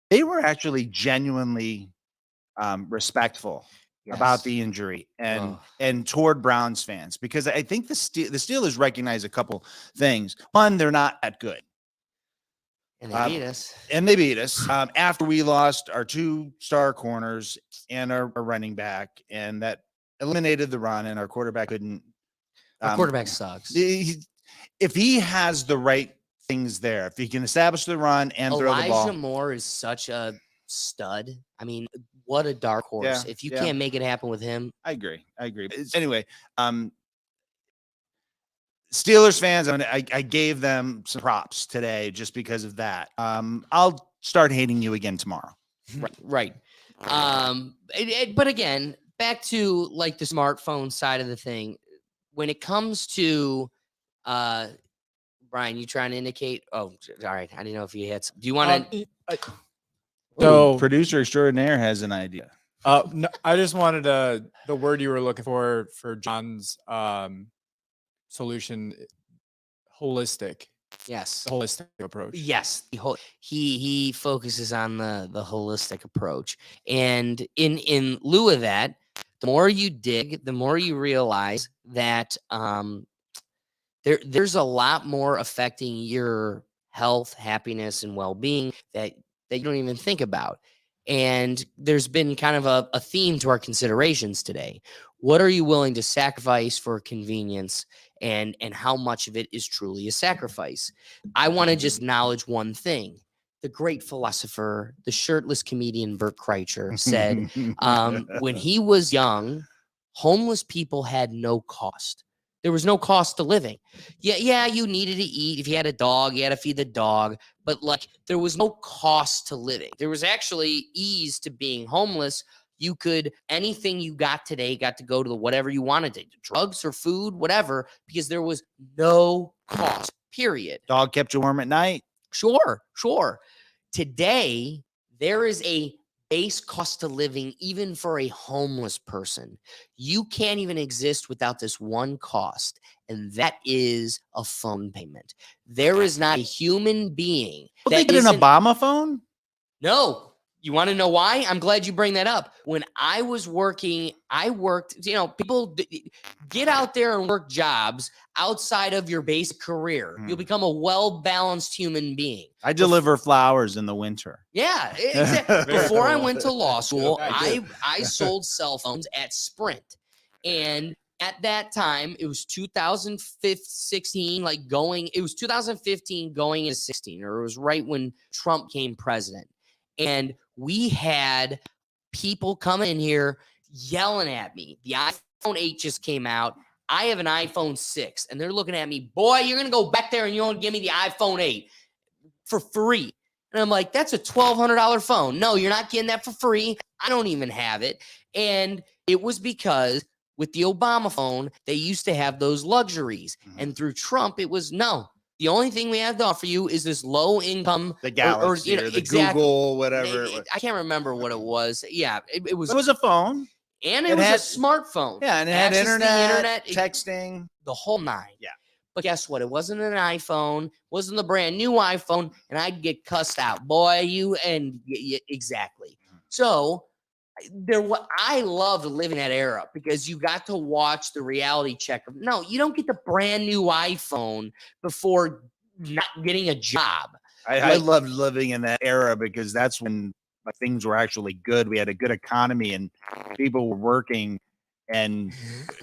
They were actually genuinely respectful about Yes. the injury Ugh. and toward Browns fans, because I think the Steelers recognize a couple things. One, they're not that good. And they beat us. And they beat us after we lost our 2-star corners and our running back, and that eliminated the run, and our quarterback couldn't. Our quarterback sucks. If he has the right things there, if he can establish the run and throw the ball. Elijah Moore is such a stud. I mean, what a dark horse. Yeah, If you yeah. can't make it happen with him, I agree. Anyway, Steelers fans, I gave them some props today just because of that. I'll start hating you again tomorrow. right. But again, back to like the smartphone side of the thing. When it comes to Brian, you trying to indicate? Oh, all right. I didn't know if you had. Do you want to? So Producer extraordinaire has an idea. no, I just wanted the word you were looking for John's solution, holistic. Yes. Holistic approach. Yes, he focuses on the holistic approach, and in lieu of that, the more you dig, the more you realize that there's a lot more affecting your health, happiness, and well-being that you don't even think about. And there's been kind of a theme to our considerations today. What are you willing to sacrifice for convenience, and how much of it is truly a sacrifice? I want to just acknowledge one thing. The great philosopher, the shirtless comedian Bert Kreischer said, when he was young, homeless people had no cost. There was no cost to living. Yeah, you needed to eat. If you had a dog, you had to feed the dog. But like, there was no cost to living. There was actually ease to being homeless. You could, anything you got today, got to go to whatever you wanted to, drugs or food, whatever, because there was no cost, period. Dog kept you warm at night. Sure. Today, there is a base cost to living, even for a homeless person. You can't even exist without this one cost, and that is a phone payment. There is not a human being They get an Obama phone? No. You want to know why? I'm glad you bring that up. When I was working, I worked, people get out there and work jobs outside of your basic career. You'll become a well-balanced human being. I deliver flowers in the winter. Yeah, exactly. Before I went to law school, I sold cell phones at Sprint. And at that time, it was 2016, it was 2015 going into 16, or it was right when Trump came president. And we had people coming in here yelling at me. The iPhone 8 just came out. I have an iPhone 6, and they're looking at me, boy, you're going to go back there and you're going to give me the iPhone 8 for free. And I'm like, that's a $1,200 phone. No, you're not getting that for free. I don't even have it. And it was because with the Obama phone, they used to have those luxuries. And through Trump, it was no. The only thing we have to offer you is this low income, the Galaxy, or the exactly. Google, whatever. I can't remember what it was. Yeah, it was. It was a phone, and it was a smartphone. Yeah, and it had internet, texting, the whole nine. Yeah. But guess what? It wasn't an iPhone. Wasn't the brand new iPhone, and I'd get cussed out, boy. Exactly. So I loved living that era because you got to watch the reality check of, no, you don't get the brand new iPhone before not getting a job. I loved living in that era because that's when things were actually good. We had a good economy and people were working and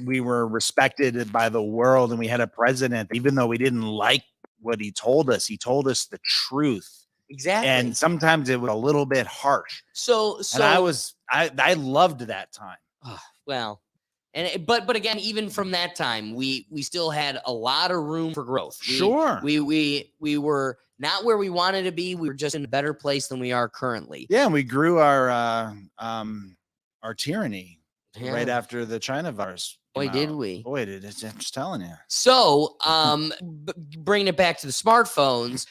we were respected by the world, and we had a president, even though we didn't like what he told us the truth. Exactly. And sometimes it was a little bit harsh. So and I loved that time. Well, but again, even from that time, we still had a lot of room for growth. We were not where we wanted to be. We were just in a better place than we are currently. Yeah, and we grew our tyranny right after the China virus. Boy, did we. Boy, did it. I'm just telling you. So, bringing it back to the smartphones,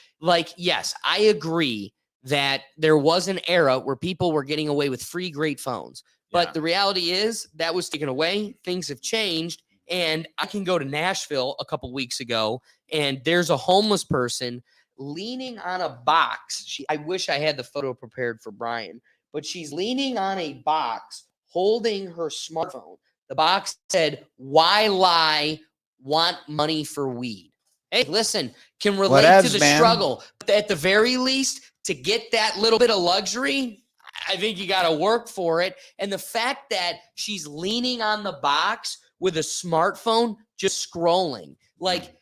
yes, I agree that there was an era where people were getting away with free great phones. But the reality is that was taken away. Things have changed. And I can go to Nashville a couple weeks ago, and there's a homeless person leaning on a box. I wish I had the photo prepared for Brian, but she's leaning on a box holding her smartphone. The box said, "Why lie? Want money for weed." Hey, listen, can relate to Whatevs, the man. struggle. But at the very least, to get that little bit of luxury, I think you got to work for it. And the fact that she's leaning on the box with a smartphone, just scrolling, like,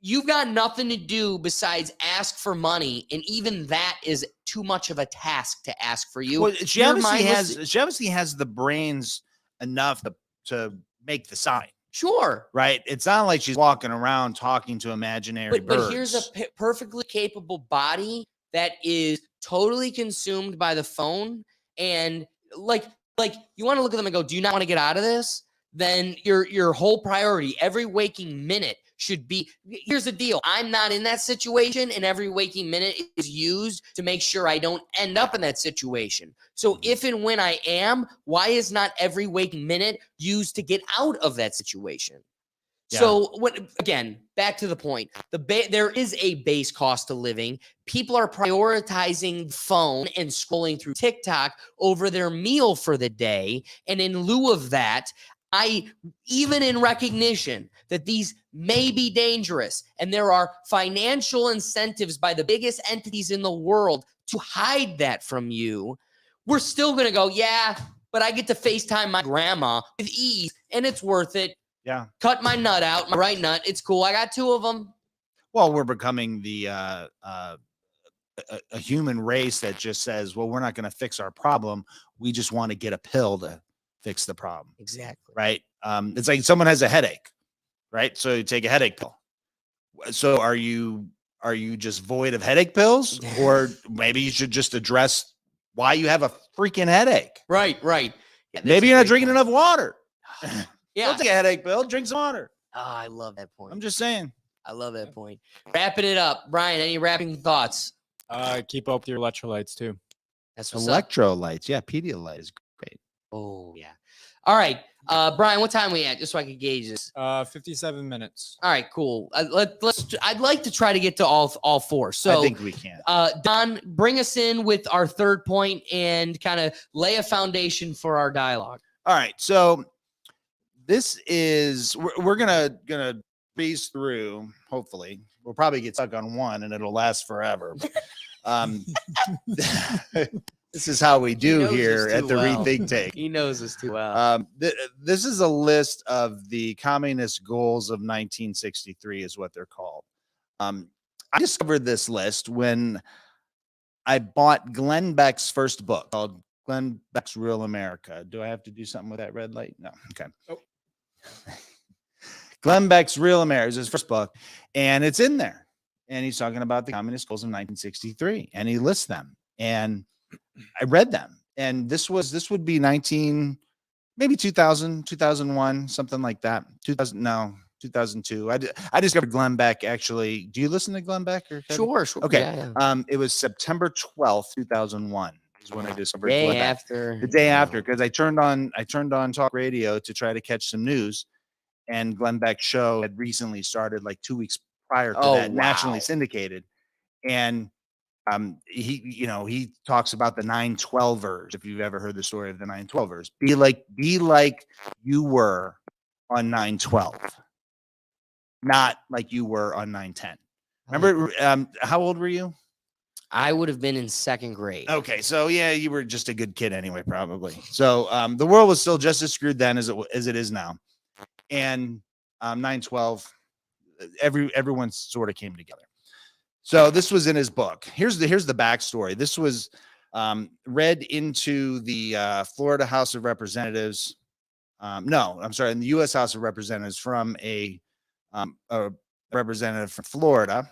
you've got nothing to do besides ask for money, and even that is too much of a task to ask for you. Well, she obviously has the brains enough to make the sign. Sure. Right? It's not like she's walking around talking to imaginary birds. But here's a perfectly capable body that is totally consumed by the phone, and like you want to look at them and go, do you not want to get out of this? Then your whole priority, every waking minute, should be, here's the deal. I'm not in that situation, and every waking minute is used to make sure I don't end up in that situation. So if and when I am, why is not every waking minute used to get out of that situation? Yeah. So again, back to the point, there is a base cost of living. People are prioritizing phone and scrolling through TikTok over their meal for the day. And in lieu of that, even in recognition that these may be dangerous and there are financial incentives by the biggest entities in the world to hide that from you, we're still going to go, yeah, but I get to FaceTime my grandma with ease and it's worth it. Yeah. Cut my nut out, my right nut. It's cool. I got 2 of them. Well, we're becoming a human race that just says, well, we're not going to fix our problem. We just want to get a pill to fix the problem. Exactly. Right. It's like someone has a headache, right? So you take a headache pill. So are you just void of headache pills? Or maybe you should just address why you have a freaking headache. Right. Yeah, maybe you're not drinking enough water. Yeah. Don't take a headache pill, drink some water. Oh, I love that point. I'm just saying. I love that point. Wrapping it up. Brian, any wrapping thoughts? Keep up with your electrolytes too. That's what's up. Electrolytes. Yeah, Pedialyte is great. Oh, yeah. All right. Brian, what time are we at? Just so I can gauge this. 57 minutes. All right, cool. I'd like to try to get to all 4. So I think we can. Don, bring us in with our third point and kind of lay a foundation for our dialogue. All right. So this is we're gonna breeze through. Hopefully, we'll probably get stuck on one, and it'll last forever. This is how we do here at the Rethink Take. He knows us too well. This is a list of the communist goals of 1963, is what they're called. I discovered this list when I bought Glenn Beck's first book called Glenn Beck's Real America. Do I have to do something with that red light? No. Okay. Oh. Glenn Beck's Real America is his first book, and it's in there. And he's talking about the communist goals of 1963, and he lists them. And I read them, and this would be 2000, 2001, something like that. 2002. I discovered Glenn Beck, actually. Do you listen to Glenn Beck? Or Sure. Okay. Yeah. It was September 12th, 2001 is when I discovered Glenn Beck. The day after, because I turned on talk radio to try to catch some news, and Glenn Beck's show had recently started like 2 weeks prior to that, nationally syndicated. And he talks about the 912ers. If you've ever heard the story of the 912ers, be like you were on 912, not like you were on 910. Remember, how old were you? I would have been in 2nd grade. Okay, so yeah, you were just a good kid anyway, probably. So the world was still just as screwed then as it is now, and 912, everyone sort of came together. So this was in his book. Here's the backstory. This was read into the Florida House of Representatives. In the U.S. House of Representatives from a representative from Florida.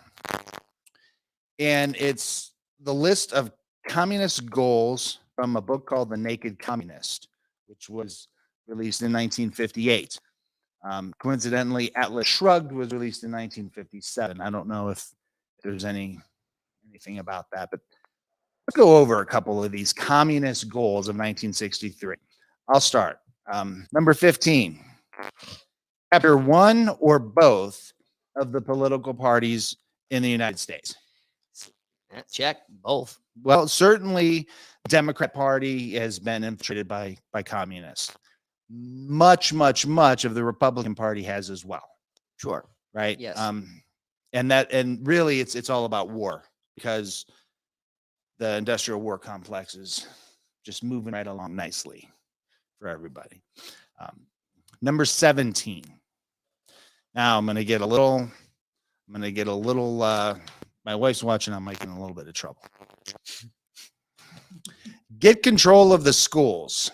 And it's the list of communist goals from a book called The Naked Communist, which was released in 1958. Coincidentally, Atlas Shrugged was released in 1957. I don't know if there's anything about that, but let's go over a couple of these communist goals of 1963. I'll start. Number 15. Capture one or both of the political parties in the United States. Check both. Well, certainly Democrat Party has been infiltrated by communists. Much of the Republican Party has as well. Sure. Right. Yes. And really it's all about war, because the industrial war complex is just moving right along nicely for everybody. Number 17. Now I'm going to get a little, my wife's watching. I might get in a little bit of trouble. Get control of the schools.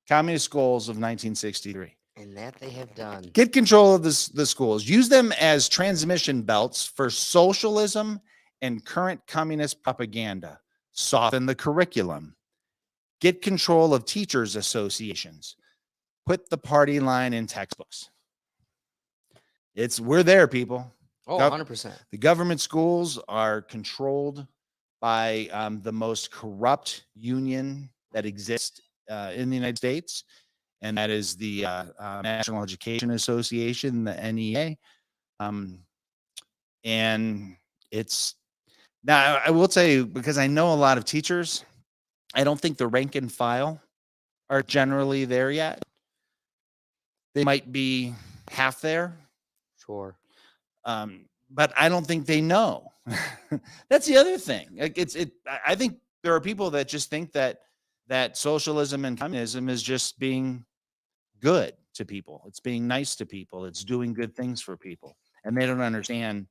Communist schools of 1963. And that they have done. Get control of the schools. Use them as transmission belts for socialism and current communist propaganda. Soften the curriculum. Get control of teachers' associations. Put the party line in textbooks. We're there, people. Oh, 100%. The government schools are controlled by the most corrupt union that exists in the United States, and that is the National Education Association, the NEA. And it's now, I will tell you, because I know a lot of teachers, I don't think the rank and file are generally there yet. They might be half there. Sure. But I don't think they know. That's the other thing. Like I think there are people that just think that socialism and communism is just being good to people. It's being nice to people. It's doing good things for people, and they don't understand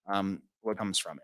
what comes from it.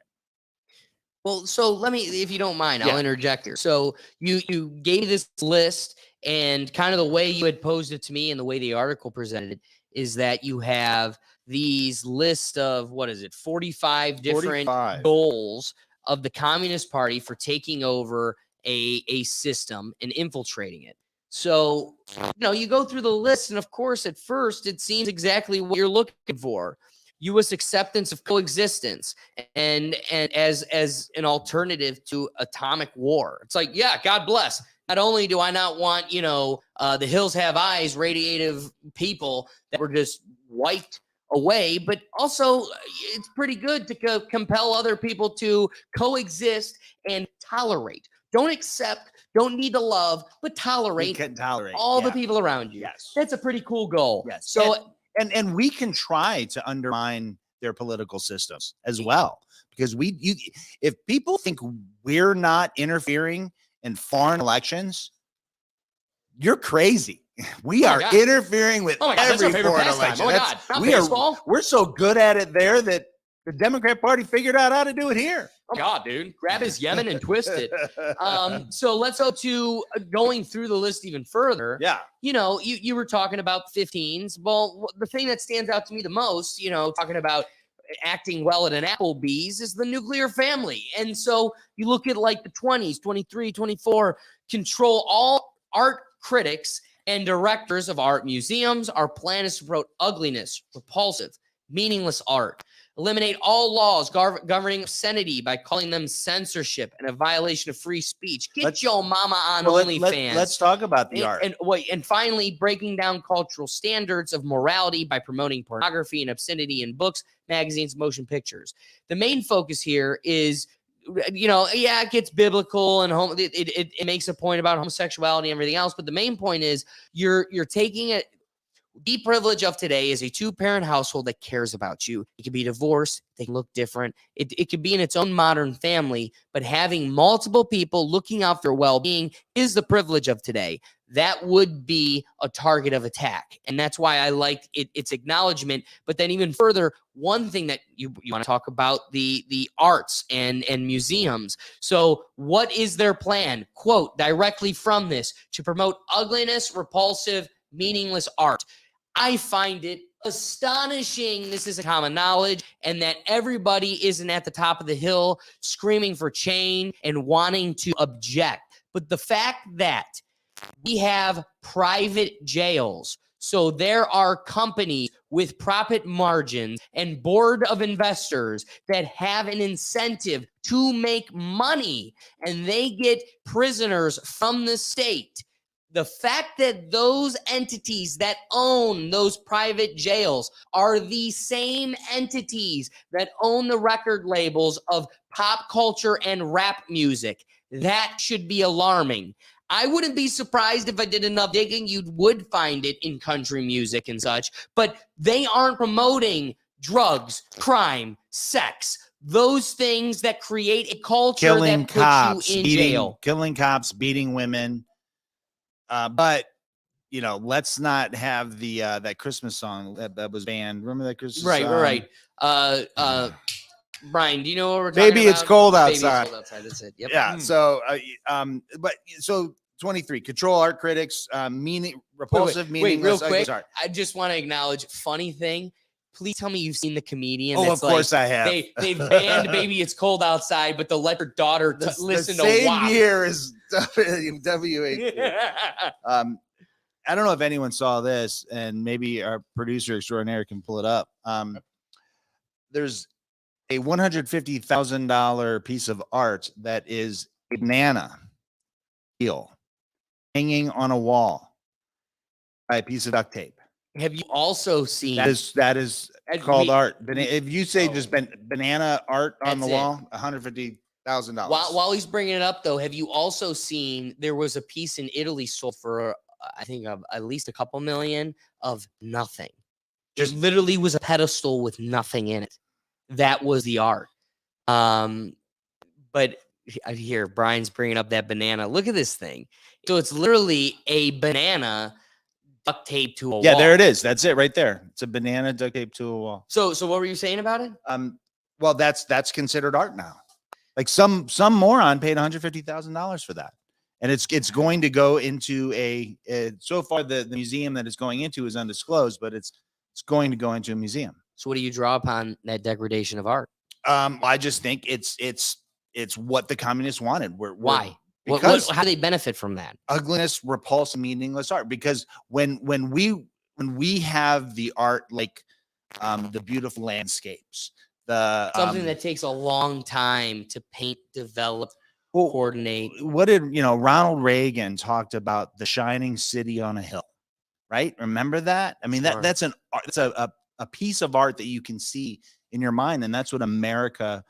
Well, so let me, if you don't mind, I'll Yeah. interject here. So you gave this list, and kind of the way you had posed it to me and the way the article presented it is that you have these list of, 45 different 45. goals of the Communist Party for taking over a system and infiltrating it. So, you go through the list, and of course, at first, it seems exactly what you're looking for. U.S. acceptance of coexistence and as an alternative to atomic war. It's like, yeah, God bless. Not only do I not want, the hills have eyes, radiative people that were just wiped away, but also it's pretty good to compel other people to coexist and tolerate. Don't accept, don't need to love, but tolerate. You can tolerate all the people around you. Yes. That's a pretty cool goal. Yes. So, and we can try to undermine their political systems as well, because if people think we're not interfering in foreign elections, you're crazy. We are interfering with every foreign election. We're so good at it there that the Democrat Party figured out how to do it here. Oh God, dude, grab his Yemen and twist it. So let's go to going through the list even further. Yeah. You were talking about 15s. Well, the thing that stands out to me the most, talking about acting well at an Applebee's, is the nuclear family. And so you look at like the 20s, 23, 24, control all art critics and directors of art museums. Our plan is to promote ugliness, repulsive, meaningless art. Eliminate all laws governing obscenity by calling them censorship and a violation of free speech. Get your mama on OnlyFans. Let's talk about the art. And finally, breaking down cultural standards of morality by promoting pornography and obscenity in books, magazines, motion pictures. The main focus here is, it gets biblical and it makes a point about homosexuality and everything else. But the main point is you're taking it. The privilege of today is a two-parent household that cares about you. It can be divorced. They can look different. It could be in its own modern family, but having multiple people looking out for well-being is the privilege of today. That would be a target of attack. And that's why I like its acknowledgement. But then even further, one thing that you want to talk about, the arts and museums. So what is their plan? Quote directly from this: to promote ugliness, repulsive, meaningless art. I find it astonishing this is a common knowledge, and that everybody isn't at the top of the hill screaming for change and wanting to object. But the fact that we have private jails, so there are companies with profit margins and board of investors that have an incentive to make money, and they get prisoners from the state. The fact that those entities that own those private jails are the same entities that own the record labels of pop culture and rap music, that should be alarming. I wouldn't be surprised if I did enough digging, you would find it in country music and such, but they aren't promoting drugs, crime, sex, those things that create a culture Killing that cops, puts you in jail. killing cops, beating women. But you know, let's not have the that Christmas song that was banned. Remember that Christmas song? Right. Brian, do you know what we're talking about? Baby, it's cold Baby, outside. it's cold outside. That's it. Yep. Yeah. So, but so 23 control art critics, meaning repulsive, meaningless. Real quick, I just want to acknowledge. Funny thing. Please tell me you've seen the comedian. Oh, of course I have. They banned "Baby It's Cold Outside," but they'll let their daughter listen the to same WAP. year as WH. I don't know if anyone saw this, and maybe our producer extraordinaire can pull it up. There's a $150,000 piece of art that is a banana peel hanging on a wall by a piece of duct tape. Have you also seen That is called art. If you say just banana art on the wall, $150,000. While he's bringing it up, though, have you also seen there was a piece in Italy sold for I think at least a couple million of nothing? Just literally was a pedestal with nothing in it. That was the art. But here Brian's bringing up that banana. Look at this thing. So it's literally a banana duct tape to a wall. Yeah, there it is. That's it right there. It's a banana duct tape to a wall. So what were you saying about it? Well, that's considered art now. Like some moron paid $150,000 for that. And it's going to go into so far the museum that it's going into is undisclosed, but it's going to go into a museum. So what do you draw upon that degradation of art? I just think it's what the communists wanted. Why? Because how do they benefit from that? Ugliness, repulsive, meaningless art. Because when we have the art like the beautiful landscapes, something that takes a long time to paint, develop, coordinate. What did Ronald Reagan talked about the shining city on a hill, right? Remember that? I mean, Sure. that's a piece of art that you can see in your mind, and that's what America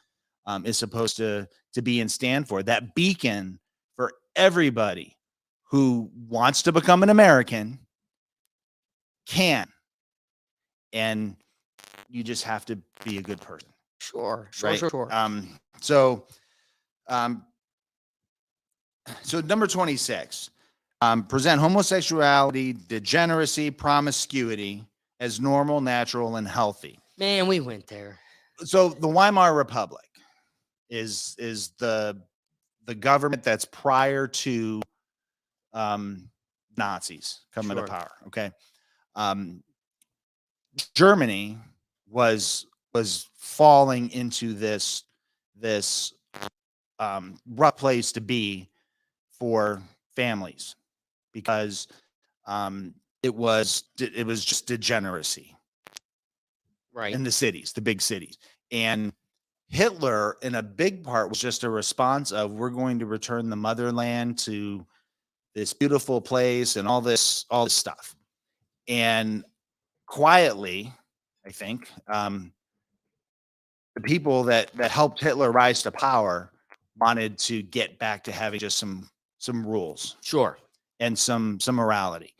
is supposed to be and stand for. That beacon for everybody who wants to become an American can, and you just have to be a good person. Sure. Right? So number 26, present homosexuality, degeneracy, promiscuity as normal, natural, and healthy. Man, we went there. So the Weimar Republic is the government that's prior to Nazis coming to power. Okay. Germany was falling into this rough place to be for families because it was just degeneracy, right, in the cities, the big cities. And Hitler, in a big part, was just a response of, we're going to return the motherland to this beautiful place and all this stuff. And quietly, I think, the people that helped Hitler rise to power wanted to get back to having just some rules, sure, and some morality.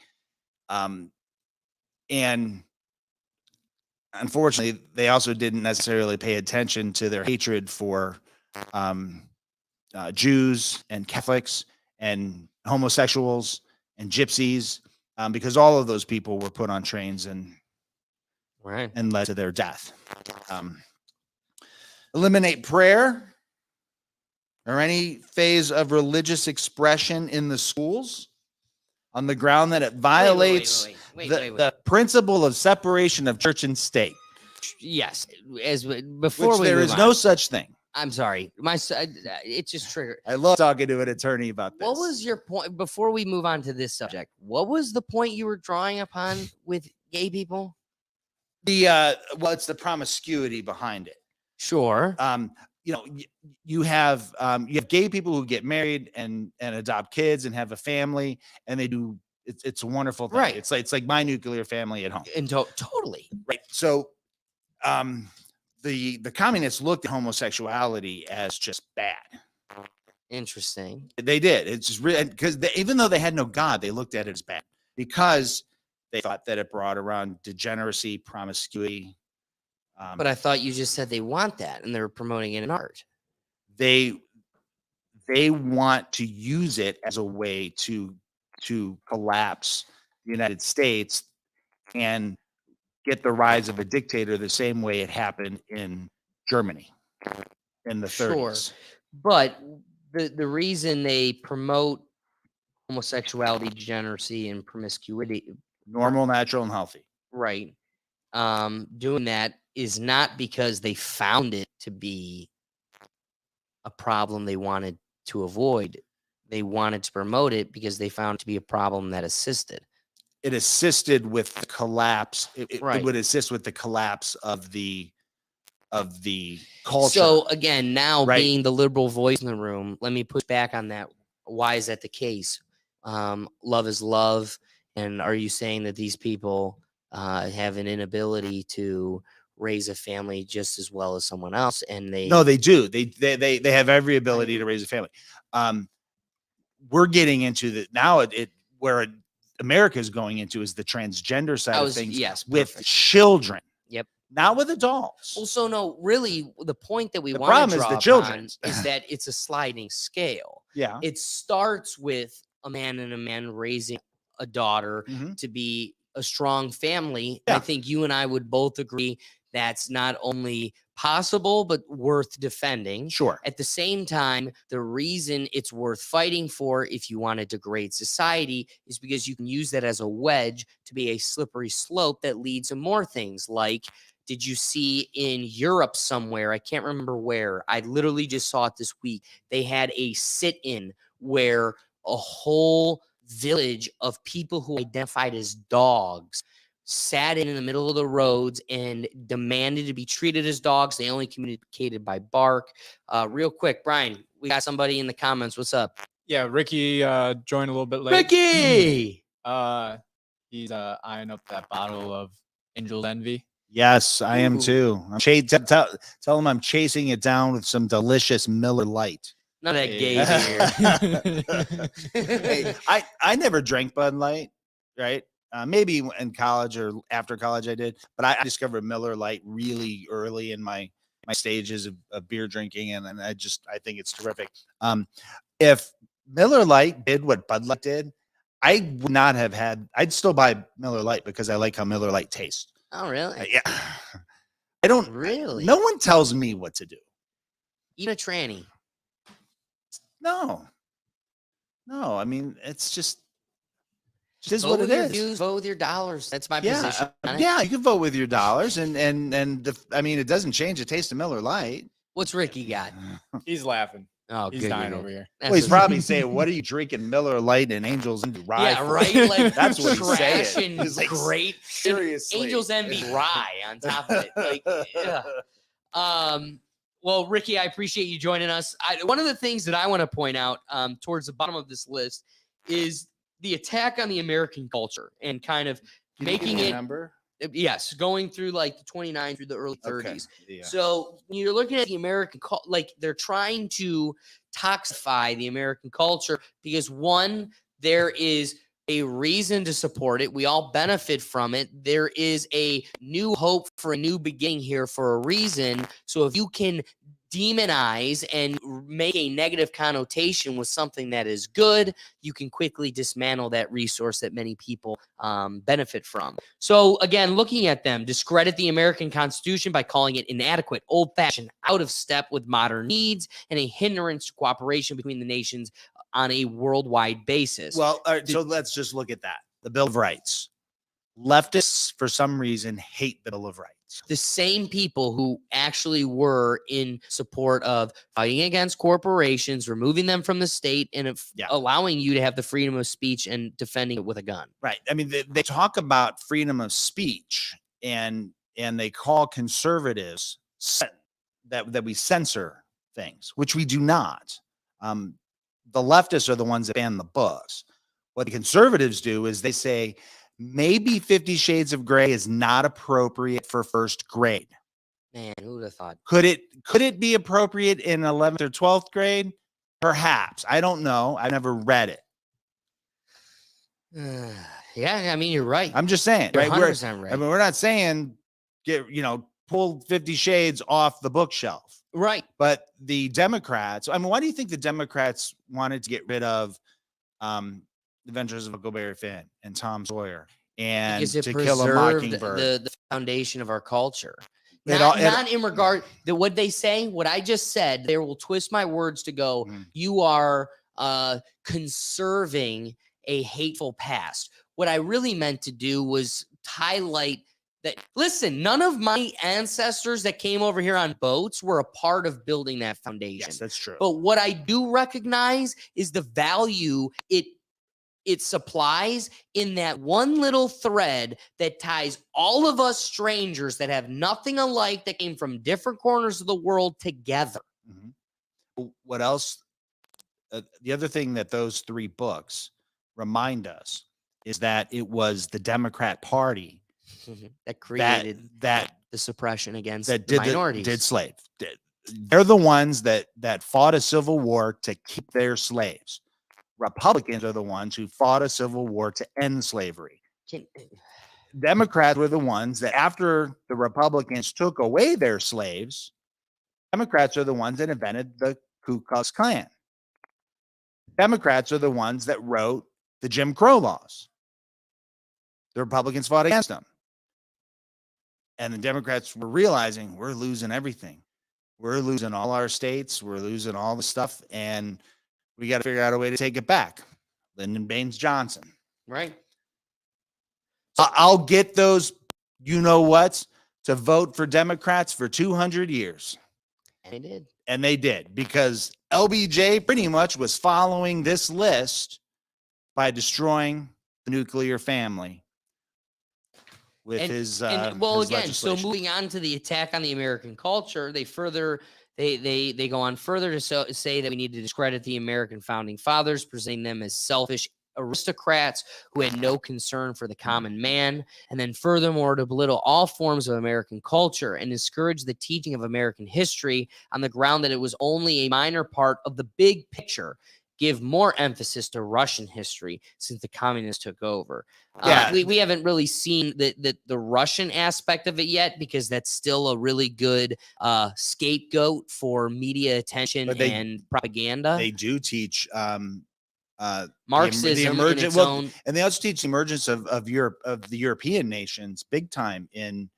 And unfortunately, they also didn't necessarily pay attention to their hatred for Jews and Catholics and homosexuals and gypsies, because all of those people were put on trains and led to their death. Eliminate prayer or any phase of religious expression in the schools on the ground that it violates the principle of separation of church and state. Yes, before there is no such thing. I'm sorry, it just triggered. I love talking to an attorney about this. What was your point before we move on to this subject? What was the point you were drawing upon with gay people? It's the promiscuity behind it. Sure. you have gay people who get married and adopt kids and have a family, and they do. It's a wonderful thing. Right. It's like my nuclear family at home. And totally. Right. So, the communists looked at homosexuality as just bad. Interesting. They did. It's just really because even though they had no God, they looked at it as bad because they thought that it brought around degeneracy, promiscuity. But I thought you just said they want that and they're promoting it in art. They want to use it as a way to collapse the United States and get the rise of a dictator the same way it happened in Germany in the 30s. But the reason they promote homosexuality, degeneracy, and promiscuity, Normal, natural, and healthy. right, doing that is not because they found it to be a problem they wanted to avoid. They wanted to promote it because they found it to be a problem that assisted. It assisted with the collapse. It Right. would assist with the collapse of the culture. So again, now Right. being the liberal voice in the room, let me push back on that. Why is that the case? Love is love. And are you saying that these people have an inability to raise a family just as well as someone else? And No, they do. They have every ability to raise a family. We're getting into the now where America is going into is the transgender side of things. Yes, with perfect. children. Yep. Not with adults. Well, so no, really, the point that we The want to problem is draw the children. upon is that it's a sliding scale. Yeah. It starts with a man and a man raising a daughter Mhm. to be a strong family. Yeah. I think you and I would both agree that's not only possible, but worth defending. Sure. At the same time, the reason it's worth fighting for if you want to degrade society is because you can use that as a wedge to be a slippery slope that leads to more things like, did you see in Europe somewhere? I can't remember where. I literally just saw it this week. They had a sit-in where a whole village of people who identified as dogs sat in the middle of the roads and demanded to be treated as dogs. They only communicated by bark. Real quick, Brian, we got somebody in the comments. What's up? Yeah, Ricky joined a little bit late. Ricky! He's eyeing up that bottle of Angel's Envy. Yes, I am Ooh. too. Tell him I'm chasing it down with some delicious Miller Lite. None of that gay here. Hey, I never drank Bud Light, right? Maybe in college or after college I did, but I discovered Miller Lite really early in my stages of beer drinking, and I think it's terrific. If Miller Lite did what Bud Light did, I would not have had. I'd still buy Miller Lite because I like how Miller Lite tastes. Oh, really? Yeah, I don't Really? No one tells me what to do. Even a tranny. No. I mean, it's just is Vote what with it your is. views, vote with your dollars. That's my Yeah, position. on it. yeah, you can vote with your dollars, and I mean, it doesn't change the taste of Miller Lite. What's Ricky got? He's laughing. Oh, He's good. dying good. over here. That's Well, he's what's- probably saying, "What are you drinking, Miller Lite and Angels Envy Rye?" Yeah, for?" right. Like That's what he's trash saying. and He's like, great. seriously. Angels Envy rye on top of it. Like, yeah. Well, Ricky, I appreciate you joining us. One of the things that I want to point out towards the bottom of this list is the attack on the American culture and kind of Can you give making me a it. number. Yes, going through like the 29 through the early 30s. Okay, yeah. So when you're looking at the American like they're trying to toxify the American culture because one, there is a reason to support it. We all benefit from it. There is a new hope for a new beginning here for a reason. So if you can demonize and make a negative connotation with something that is good, you can quickly dismantle that resource that many people benefit from. So again, looking at them, discredit the American Constitution by calling it inadequate, old-fashioned, out of step with modern needs, and a hindrance to cooperation between the nations on a worldwide basis. Well, all right, so let's just look at that. The Bill of Rights. Leftists, for some reason, hate the Bill of Rights. The same people who actually were in support of fighting against corporations, removing them from the state, and allowing you to have the freedom of speech and defending it with a gun. Right. I mean, they talk about freedom of speech, and they call conservatives that we censor things, which we do not. The leftists are the ones that ban the books. What the conservatives do is they say maybe 50 Shades of Grey is not appropriate for first grade. Man, who would have thought? Could it be appropriate in 11th or 12th grade? Perhaps. I don't know. I never read it. Yeah, I mean, you're right. I'm just saying, You're right? 100% right. I mean, we're not saying pull 50 Shades off the bookshelf. Right. But the Democrats, I mean, why do you think the Democrats wanted to get rid of The Adventures of Huckleberry Finn and Tom Sawyer and Because it To Kill a preserved Mockingbird? the foundation of our culture. It Not in regard that what they say, what I just said, they will twist my words to go, you are conserving a hateful past. What I really meant to do was highlight that, listen, none of my ancestors that came over here on boats were a part of building that foundation. Yes, that's true. But what I do recognize is the value it supplies in that one little thread that ties all of us strangers that have nothing alike that came from different corners of the world together. What else? The other thing that those three books remind us is that it was the Democrat Party that created the suppression against that the minorities. did slave. They're the ones that fought a civil war to keep their slaves. Republicans are the ones who fought a civil war to end slavery. Democrats were the ones that, after the Republicans took away their slaves, Democrats are the ones that invented the Ku Klux Klan. Democrats are the ones that wrote the Jim Crow laws. The Republicans fought against them. And the Democrats were realizing we're losing everything. We're losing all our states. We're losing all the stuff. And we got to figure out a way to take it back. Lyndon Baines Johnson. Right. I'll get those you-know-whats to vote for Democrats for 200 years. And they did. And they did, because LBJ pretty much was following this list by destroying the nuclear family with his again, legislation. so moving on to the attack on the American culture, they go on further to say that we need to discredit the American founding fathers, presenting them as selfish aristocrats who had no concern for the common man, and then furthermore to belittle all forms of American culture and discourage the teaching of American history on the ground that it was only a minor part of the big picture. Give more emphasis to Russian history since the communists took over. Yeah. We haven't really seen the Russian aspect of it yet, because that's still a really good scapegoat for media attention and propaganda. They do teach Marxism in its own, and they also teach the emergence of Europe, of the European nations, big time in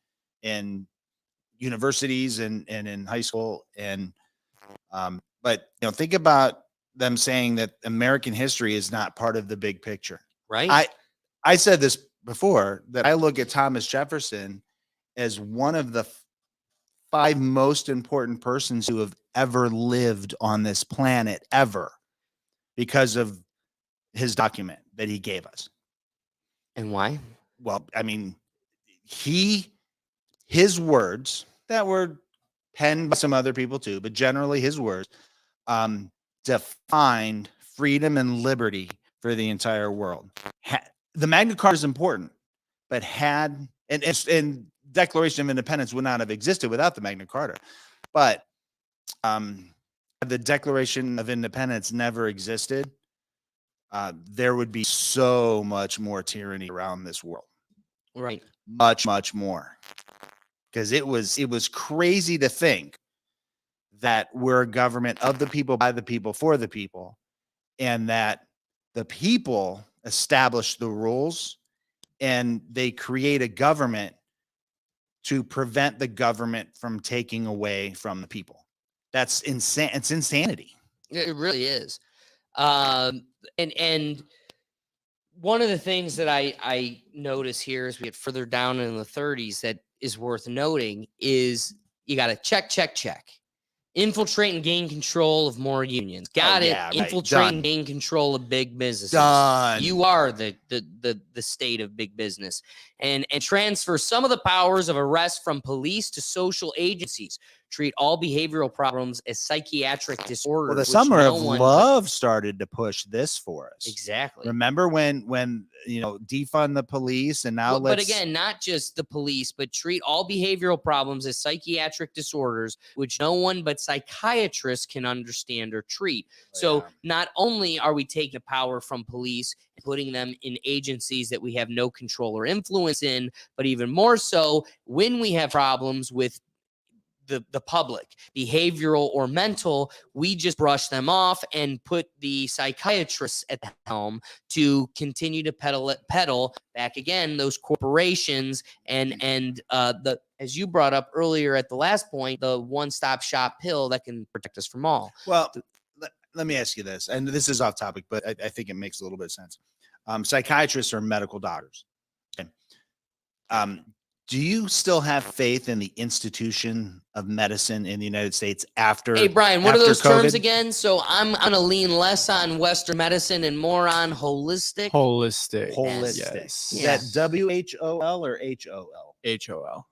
universities and in high school. And but think about them saying that American history is not part of the big picture. right? I said this before, that I look at Thomas Jefferson as one of the 5 most important persons who have ever lived on this planet ever, because of his document that he gave us. And why? Well, I mean, his words that were penned by some other people too, but generally his words, defined freedom and liberty for the entire world. The Magna Carta is important, but and Declaration of Independence would not have existed without the Magna Carta. But the Declaration of Independence never existed, there would be so much more tyranny around this world. Right. Much, much more. Because it was crazy to think that we're a government of the people, by the people, for the people, and that the people establish the rules and they create a government to prevent the government from taking away from the people. That's insane. It's insanity. It really is. And one of the things that I notice here as we get further down in the 30s that is worth noting is you got to check. Infiltrate and gain control of more unions. Got it. Right. Infiltrate Done. and gain control of big businesses. Done. You are the state of big business. And transfer some of the powers of arrest from police to social agencies. treat all behavioral problems as psychiatric disorders. Well, the which Summer no of one- Love started to push this for us. Exactly. Remember when defund the police, and now But again, not just the police, but treat all behavioral problems as psychiatric disorders, which no one but psychiatrists can understand or treat. So not only are we taking the power from police and putting them in agencies that we have no control or influence in, but even more so when we have problems with the public, behavioral or mental, we just brush them off and put the psychiatrists at the helm to continue to pedal back again those corporations and the, as you brought up earlier at the last point, the one-stop shop pill that can protect us from all. Well, let me ask you this, and this is off topic, but I think it makes a little bit of sense. Psychiatrists are medical doctors. Okay. Do you still have faith in the institution of medicine in the United States after? Hey, Brian, what are after those terms COVID? again? So I'm going to lean less on Western medicine and more on holistic. Holistic. Holistic. Yes. Is Yes. that WHOL or HOL? HOL.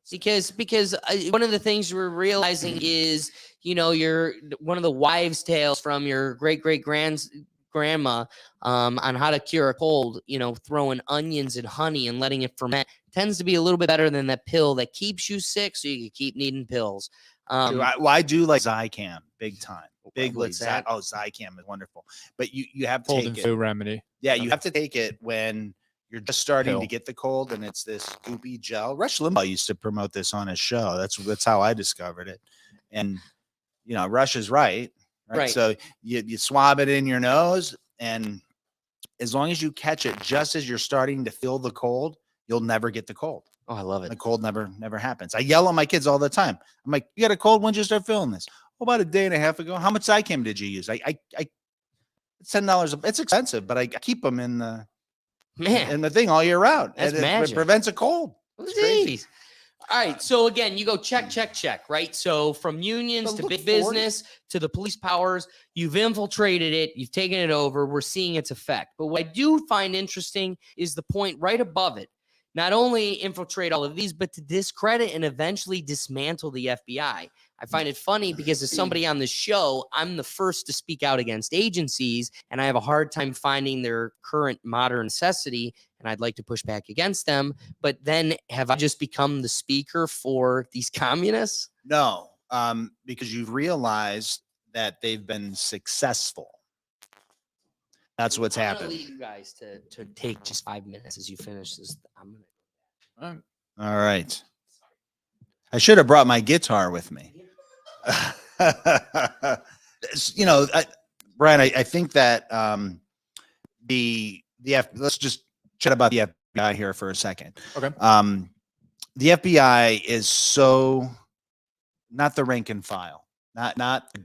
Because one of the things we're realizing is, you're one of the wives' tales from your grandma on how to cure a cold, throwing onions and honey and letting it ferment tends to be a little bit better than that pill that keeps you sick so you can keep needing pills. I do like Zicam big time. Big What's that? Oh, Zicam is wonderful. But you have to Cold take and it. flu remedy. Yeah, you have to take it when you're just starting to Pill. get the cold, and it's this goopy gel. Rush Limbaugh used to promote this on his show. That's how I discovered it. And Rush is right. Right. So you swab it in your nose, and as long as you catch it just as you're starting to feel the cold, you'll never get the cold. Oh, I love it. The cold never happens. I yell at my kids all the time. I'm like, "You got a cold? When did you start feeling this?" "Oh, about a day and a half ago." "How much Zicam did you use?" It's $10. It's expensive, but I keep them in the thing all year round. That's and magic. It prevents a cold. It's crazy. Jeez. All right. So again, you go check, right? So from unions But to look big forward. business to the police powers, you've infiltrated it, you've taken it over. We're seeing its effect. But what I do find interesting is the point right above it. Not only infiltrate all of these, but to discredit and eventually dismantle the FBI. I find it funny because as somebody on this show, I'm the first to speak out against agencies, and I have a hard time finding their current modern necessity, and I'd like to push back against them. But then have I just become the speaker for these communists? No, because you've realized that they've been successful. That's what's I'm gonna happened. leave you guys to take just 5 minutes as you finish this. All right. I should have brought my guitar with me. Brian, I think that let's just chat about the FBI here for a second. Okay. The FBI is so not the rank and file, not the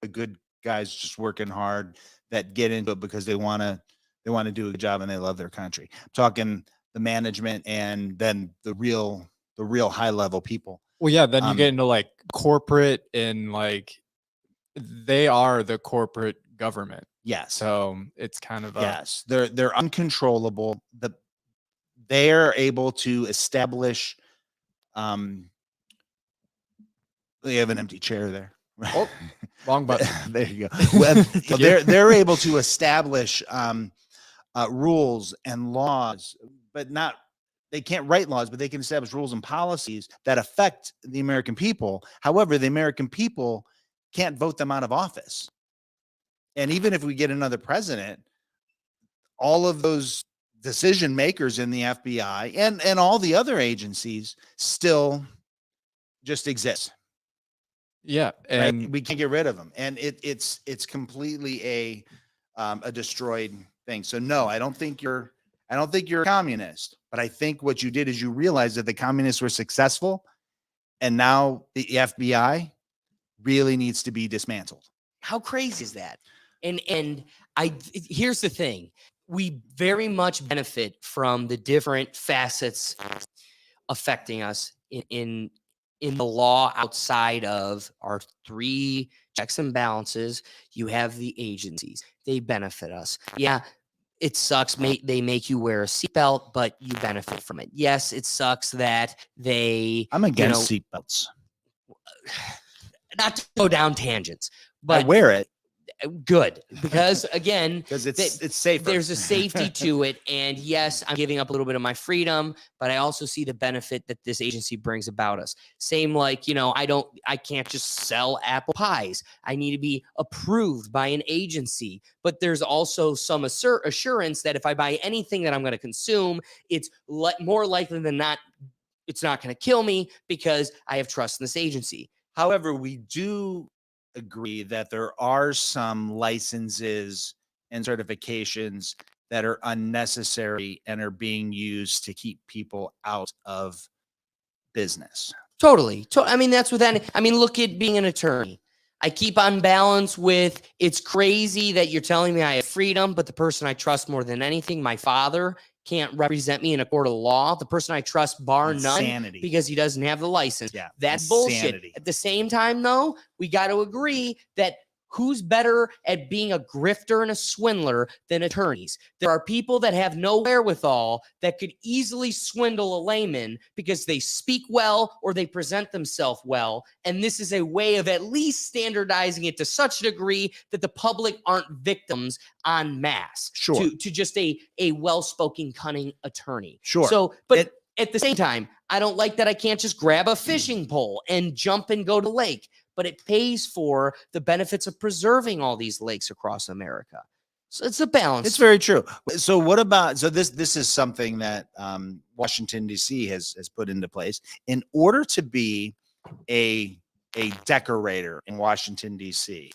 good guys just working hard that get into it because they want to do a good job and they love their country. I'm talking the management and then the real high level people. Well, yeah, then you get into like corporate and like they are the corporate government. Yes. So it's kind of yes, they're uncontrollable. They're able to establish. They have an empty chair there. Oh, wrong button. There you go. Well, they're able to establish rules and laws, but not. They can't write laws, but they can establish rules and policies that affect the American people. However, the American people can't vote them out of office. And even if we get another president, all of those decision makers in the FBI and all the other agencies still just exist. Yeah, and right? We can't get rid of them, and it's completely a destroyed thing. So no, I don't think you're a communist, but I think what you did is you realized that the communists were successful, and now the FBI really needs to be dismantled. How crazy is that? And here's the thing. We very much benefit from the different facets affecting us in the law outside of our 3 checks and balances. You have the agencies. They benefit us. Yeah, it sucks. They make you wear a seatbelt, but you benefit from it. Yes, it sucks that they. I'm against seatbelts. not to go down tangents, I but wear it good because again, because it's safer. there's a safety to it. And yes, I'm giving up a little bit of my freedom, but I also see the benefit that this agency brings about us. Same like, I can't just sell apple pies. I need to be approved by an agency, but there's also some assurance that if I buy anything that I'm going to consume, it's more likely than not, it's not going to kill me because I have trust in this agency. However, we do agree that there are some licenses and certifications that are unnecessary and are being used to keep people out of business. Totally. I mean, that's with any. I mean, look at being an attorney. I keep on balance with it's crazy that you're telling me I have freedom, but the person I trust more than anything, my father, can't represent me in a court of law. The person I trust, bar none, because he doesn't have the license. Yeah, that's bullshit. At the same time, though, we got to agree that who's better at being a grifter and a swindler than attorneys? There are people that have no wherewithal that could easily swindle a layman because they speak well or they present themselves well. And this is a way of at least standardizing it to such a degree that the public aren't victims en masse to just a well-spoken, cunning attorney. Sure. So, but at the same time, I don't like that I can't just grab a fishing pole and jump and go to the lake, but it pays for the benefits of preserving all these lakes across America. So it's a balance. It's very true. So what about, this is something that Washington, D.C. has put into place. In order to be a decorator in Washington, D.C.,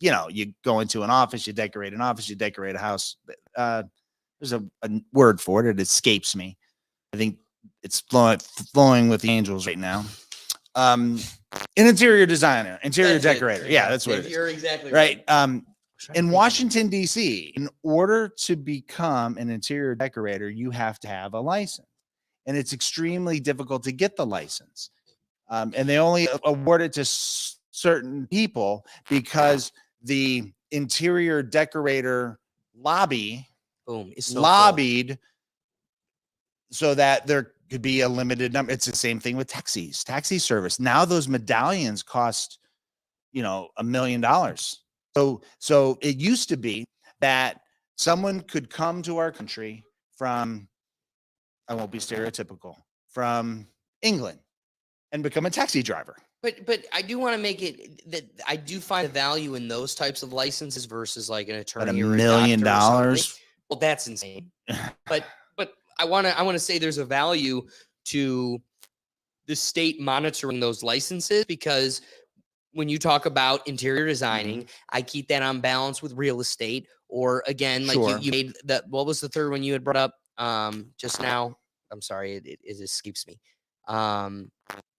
you go into an office, you decorate an office, you decorate a house. There's a word for it. It escapes me. I think it's flowing with the angels right now. An interior designer, interior decorator. Yeah, that's what it is. You're exactly right. In Washington, D.C., in order to become an interior decorator, you have to have a license. And it's extremely difficult to get the license. And they only award it to certain people because the interior decorator lobby lobbied so that there could be a limited number. It's the same thing with taxi service. Now those medallions cost, $1 million. So it used to be that someone could come to our country from, I won't be stereotypical, from England and become a taxi driver. But I do want to make it that I do find the value in those types of licenses versus like an attorney or $1 million. Well, that's insane. But I want to say there's a value to the state monitoring those licenses, because when you talk about interior designing, I keep that on balance with real estate. Or again, like you made that. What was the third one you had brought up just now? I'm sorry, it escapes me.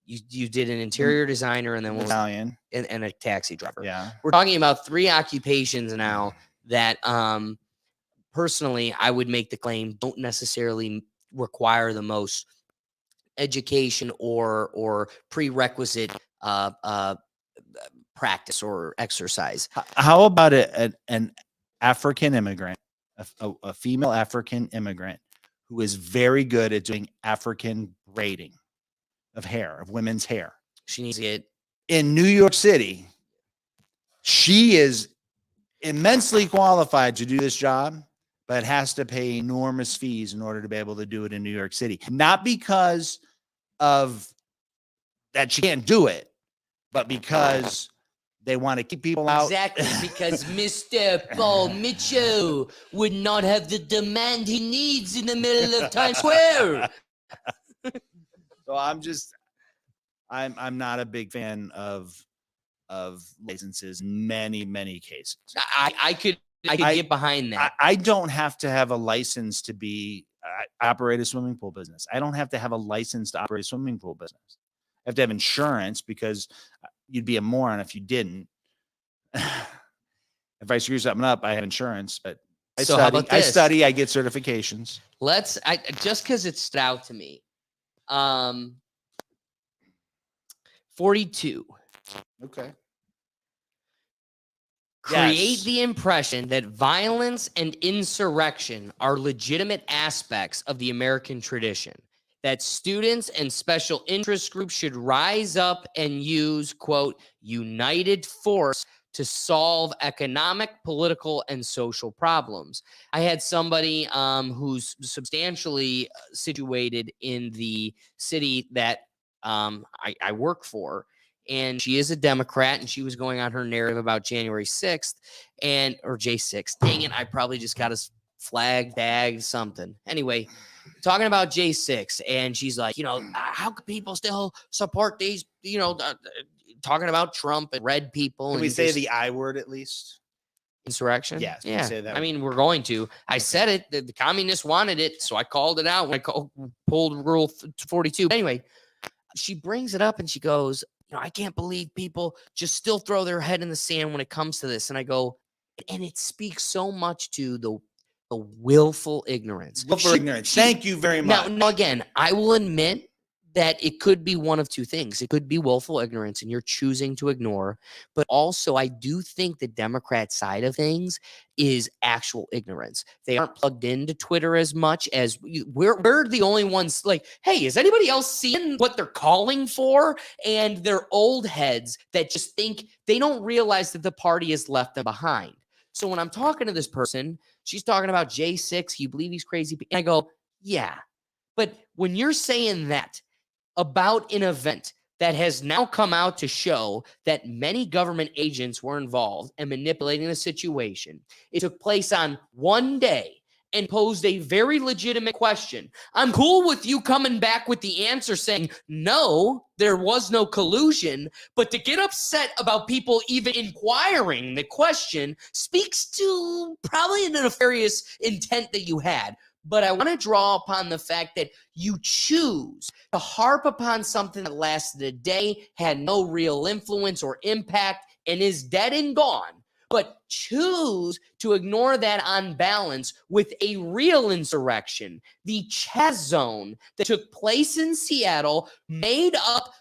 You did an interior designer and then medallion and a taxi driver. Yeah, we're talking about 3 occupations now that personally I would make the claim don't necessarily require the most education or prerequisite practice or exercise. How about an African immigrant, a female African immigrant who is very good at doing African braiding of hair, of women's hair? She needs to get in New York City. She is immensely qualified to do this job, but has to pay enormous fees in order to be able to do it in New York City. Not because of that she can't do it, but because they want to keep people out. Exactly, because Mr. Paul Mitchell would not have the demand he needs in the middle of Times Square. So I'm not a big fan of licenses in many cases. I could get behind that. I don't have to have a license to operate a swimming pool business. I don't have to have a license to operate a swimming pool business. I have to have insurance, because you'd be a moron if you didn't. If I screw something up, I have insurance, but I study, I get certifications. Just because it stood out to me. 42. Okay. Create the impression that violence and insurrection are legitimate aspects of the American tradition. that students and special interest groups should rise up and use, quote, united force to solve economic, political, and social problems. I had somebody who's substantially situated in the city that I work for, and she is a Democrat, and she was going on her narrative about January 6th or J6. Dang it, I probably just got a flag, tag, something. Anyway, talking about J6, and she's like, how could people still support these, talking about Trump and red people. Can and we say the I word at least? Insurrection? Yes. Yeah. Say that I mean, we're going to. I said it. The communists wanted it, so I called it out when I pulled Rule 42. But anyway, she brings it up and she goes, I can't believe people just still throw their head in the sand when it comes to this. And I go, and it speaks so much to the willful ignorance. Willful ignorance. Thank you very much. Now, again, I will admit that it could be one of two things. It could be willful ignorance and you're choosing to ignore. But also, I do think the Democrat side of things is actual ignorance. They aren't plugged into Twitter as much as we're the only ones like, hey, is anybody else seeing what they're calling for? And they're old heads that just think they don't realize that the party has left them behind. So when I'm talking to this person, she's talking about J6. You believe he's crazy? And I go, yeah. But when you're saying that about an event that has now come out to show that many government agents were involved in manipulating the situation, it took place on one day and posed a very legitimate question. I'm cool with you coming back with the answer saying, no, there was no collusion, but to get upset about people even inquiring the question speaks to probably a nefarious intent that you had. But I want to draw upon the fact that you choose to harp upon something that lasted a day, had no real influence or impact, and is dead and gone, but choose to ignore that on balance with a real insurrection, the Chaz Zone that took place in Seattle, made up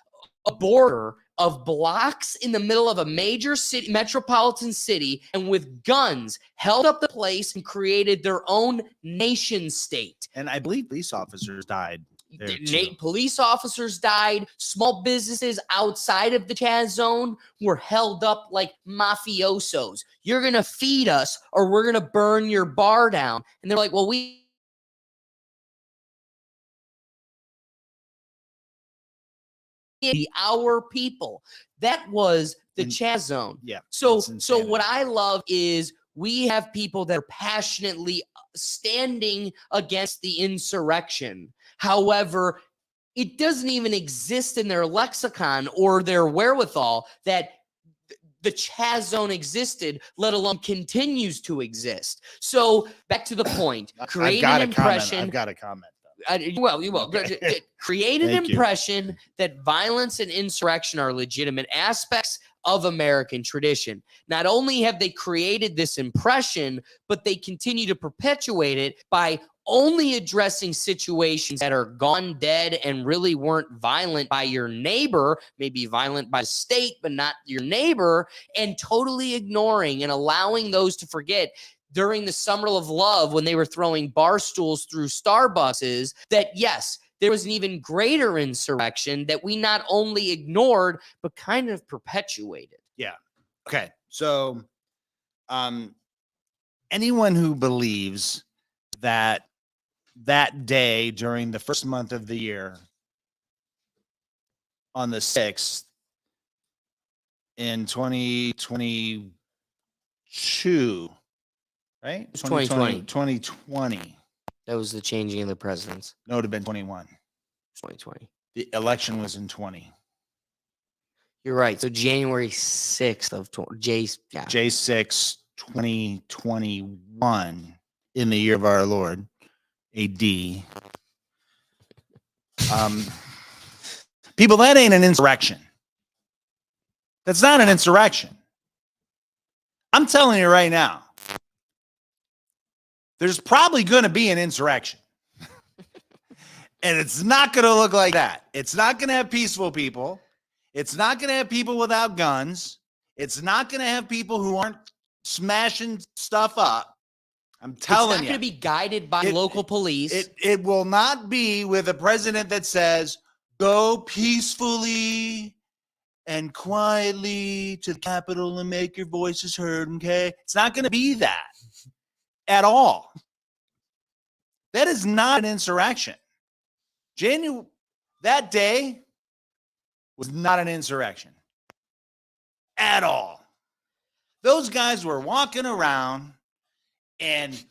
a border of blocks in the middle of a major city, metropolitan city, and with guns held up the place and created their own nation state. And I believe police officers died. Police officers died. Small businesses outside of the Chaz Zone were held up like mafiosos. You're going to feed us or we're going to burn your bar down. And they're like, well, our people. That was the Chaz Zone. Yeah. So what I love is we have people that are passionately standing against the insurrection. However, it doesn't even exist in their lexicon or their wherewithal that the Chaz Zone existed, let alone continues to exist. So back to the point. Create an impression. I've got a comment. You will. Create an impression that violence and insurrection are legitimate aspects of American tradition. Not only have they created this impression, but they continue to perpetuate it by only addressing situations that are gone dead and really weren't violent by your neighbor, maybe violent by the state, but not your neighbor, and totally ignoring and allowing those to forget during the Summer of Love when they were throwing bar stools through Starbucks, that yes, there was an even greater insurrection that we not only ignored, but kind of perpetuated. Yeah. Okay. So anyone who believes that that day during the first month of the year on the 6th in 2022, right? 2020. That was the changing of the presidents. No, it would have been 21. 2020. The election was in 20. You're right. So January 6th of J6 2021 in the year of our Lord, AD. People, that ain't an insurrection. That's not an insurrection. I'm telling you right now, there's probably going to be an insurrection. And it's not going to look like that. It's not going to have peaceful people. It's not going to have people without guns. It's not going to have people who aren't smashing stuff up. I'm It's telling not you. going to be guided by local police. It will not be with a president that says, go peacefully and quietly to the Capitol and make your voices heard, okay? It's not going to be that at all. That is not an insurrection. That day was not an insurrection at all. Those guys were walking around and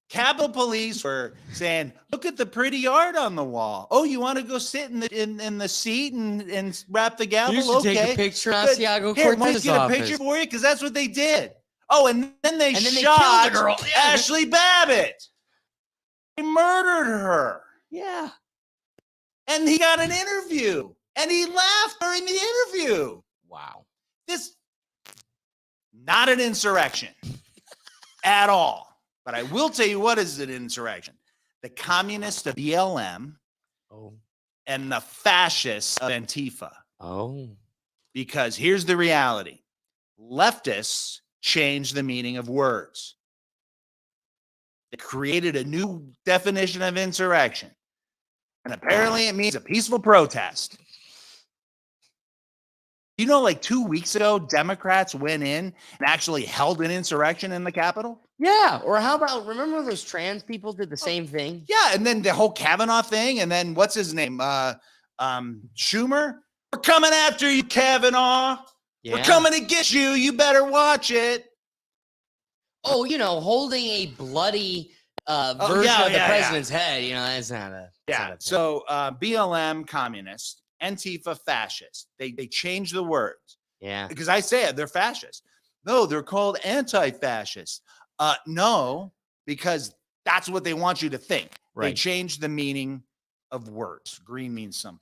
Capitol Police were saying, look at the pretty art on the wall. Oh, you want to go sit in the seat and wrap the gavel? You should take a picture on Santiago Cortez's get a office. picture for you because that's what they did. Oh, and then they killed shot the girl. Yeah. Ashley Babbitt. They murdered her. Yeah. And he got an interview. And he laughed during the interview. Wow. This, not an insurrection at all. But I will tell you what is an insurrection. The communists of BLM and the fascists of Antifa. Oh. Because here's the reality. Leftists changed the meaning of words. They created a new definition of insurrection. And apparently it means a peaceful protest. You know, like 2 weeks ago, Democrats went in and actually held an insurrection in the Capitol? Yeah. Or how about, remember those trans people did the same thing? Yeah, and then the whole Kavanaugh thing, and then what's his name? Schumer? We're coming after you, Kavanaugh. Yeah. We're coming to get you. You better watch it. Oh, you know, holding a bloody version of the president's head, you know, that's not a... So BLM, communist, Antifa, fascist. They changed the words. Yeah. Because I say it, they're fascist. No, they're called anti-fascist. No, because that's what they want you to think. Right. They changed the meaning of words. Green means something.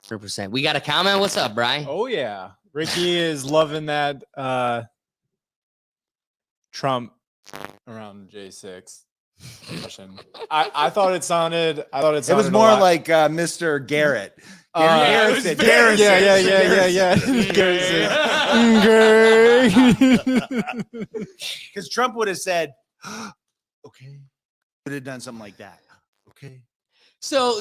100%. We got a comment. What's up, Brian? Oh yeah, Ricky is loving that Trump around J6. I thought it sounded. It was more like Mr. Garrett. Garrison. Yeah. Because Trump would have said, "Okay," would have done something like that. Okay. So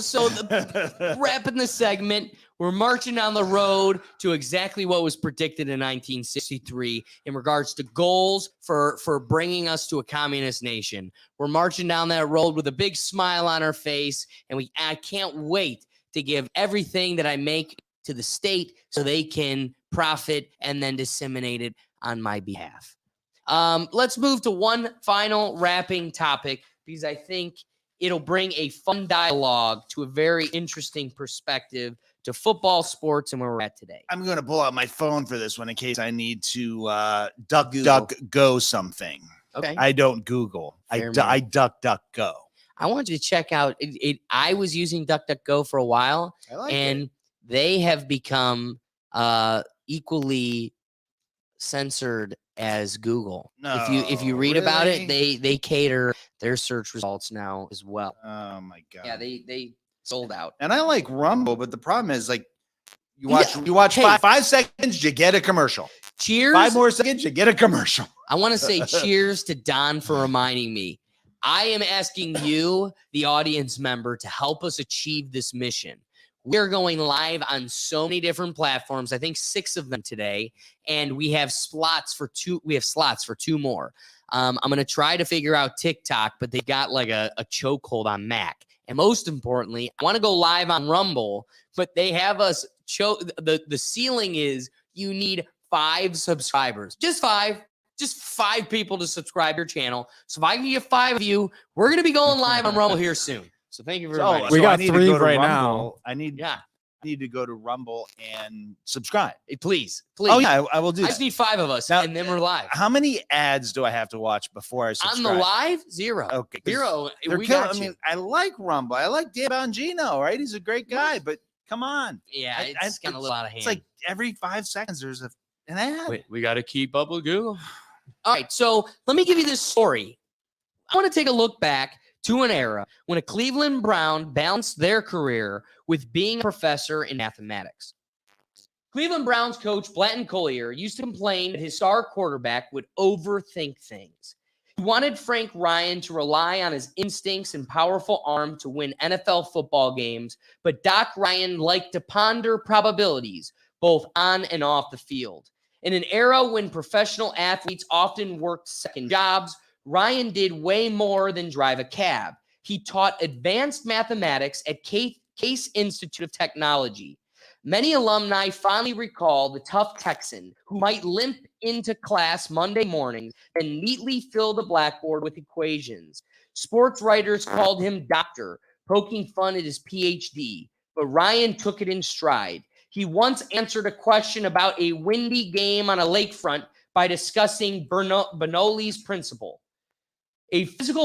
wrapping the segment, we're marching down the road to exactly what was predicted in 1963 in regards to goals for bringing us to a communist nation. We're marching down that road with a big smile on our face, and I can't wait to give everything that I make to the state so they can profit and then disseminate it on my behalf. Let's move to one final wrapping topic because I think it'll bring a fun dialogue to a very interesting perspective to football, sports, and where we're at today. I'm going to pull out my phone for this one in case I need to duck go something. Okay. I don't Google. I duck go. I want you to check out it. I was using DuckDuckGo for a while, and they have become equally censored as Google. No, if you read about it, really? they cater their search results now as well. Oh my god. Yeah, they sold out. And I like Rumble, but the problem is like you watch Hey. 5 seconds, you get a commercial. Cheers. 5 more seconds, you get a commercial. I want to say cheers to Don for reminding me. I am asking you, the audience member, to help us achieve this mission. We're going live on so many different platforms. I think 6 of them today, and we have slots for 2. We have slots for 2 more. I'm going to try to figure out TikTok, but they got like a chokehold on Mac. And most importantly, I want to go live on Rumble, but they have us the ceiling is you need 5 subscribers. Just 5 people to subscribe to your channel. So if I can get 5 of you, we're going to be going live on Rumble here soon. So thank you very much. We got I need 3 to go to right Rumble. now. I need to go to Rumble and subscribe. Hey, please. Oh yeah, I will do I that. just need 5 of us, Now, and then we're live. How many ads do I have to watch before I subscribe? On the live, 0. Okay. 'Cause 0. they're We killing- got I you. mean, I like Rumble. I like Dan Bongino, right? He's a great guy, but come on. Yeah, I- it's kind of a little out of hand. It's like every 5 seconds there's an ad. Wait, we got to keep up with Google. All right, so let me give you this story. I want to take a look back to an era when a Cleveland Brown balanced their career with being a professor in mathematics. Cleveland Browns coach Blanton Collier used to complain that his star quarterback would overthink things. He wanted Frank Ryan to rely on his instincts and powerful arm to win NFL football games, but Doc Ryan liked to ponder probabilities, both on and off the field. In an era when professional athletes often worked second jobs, Ryan did way more than drive a cab. He taught advanced mathematics at Case Institute of Technology. Many alumni fondly recall the tough Texan who might limp into class Monday mornings and neatly fill the blackboard with equations. Sports writers called him Doctor, poking fun at his PhD, but Ryan took it in stride. He once answered a question about a windy game on a lakefront by discussing Bernoulli's principle. A physics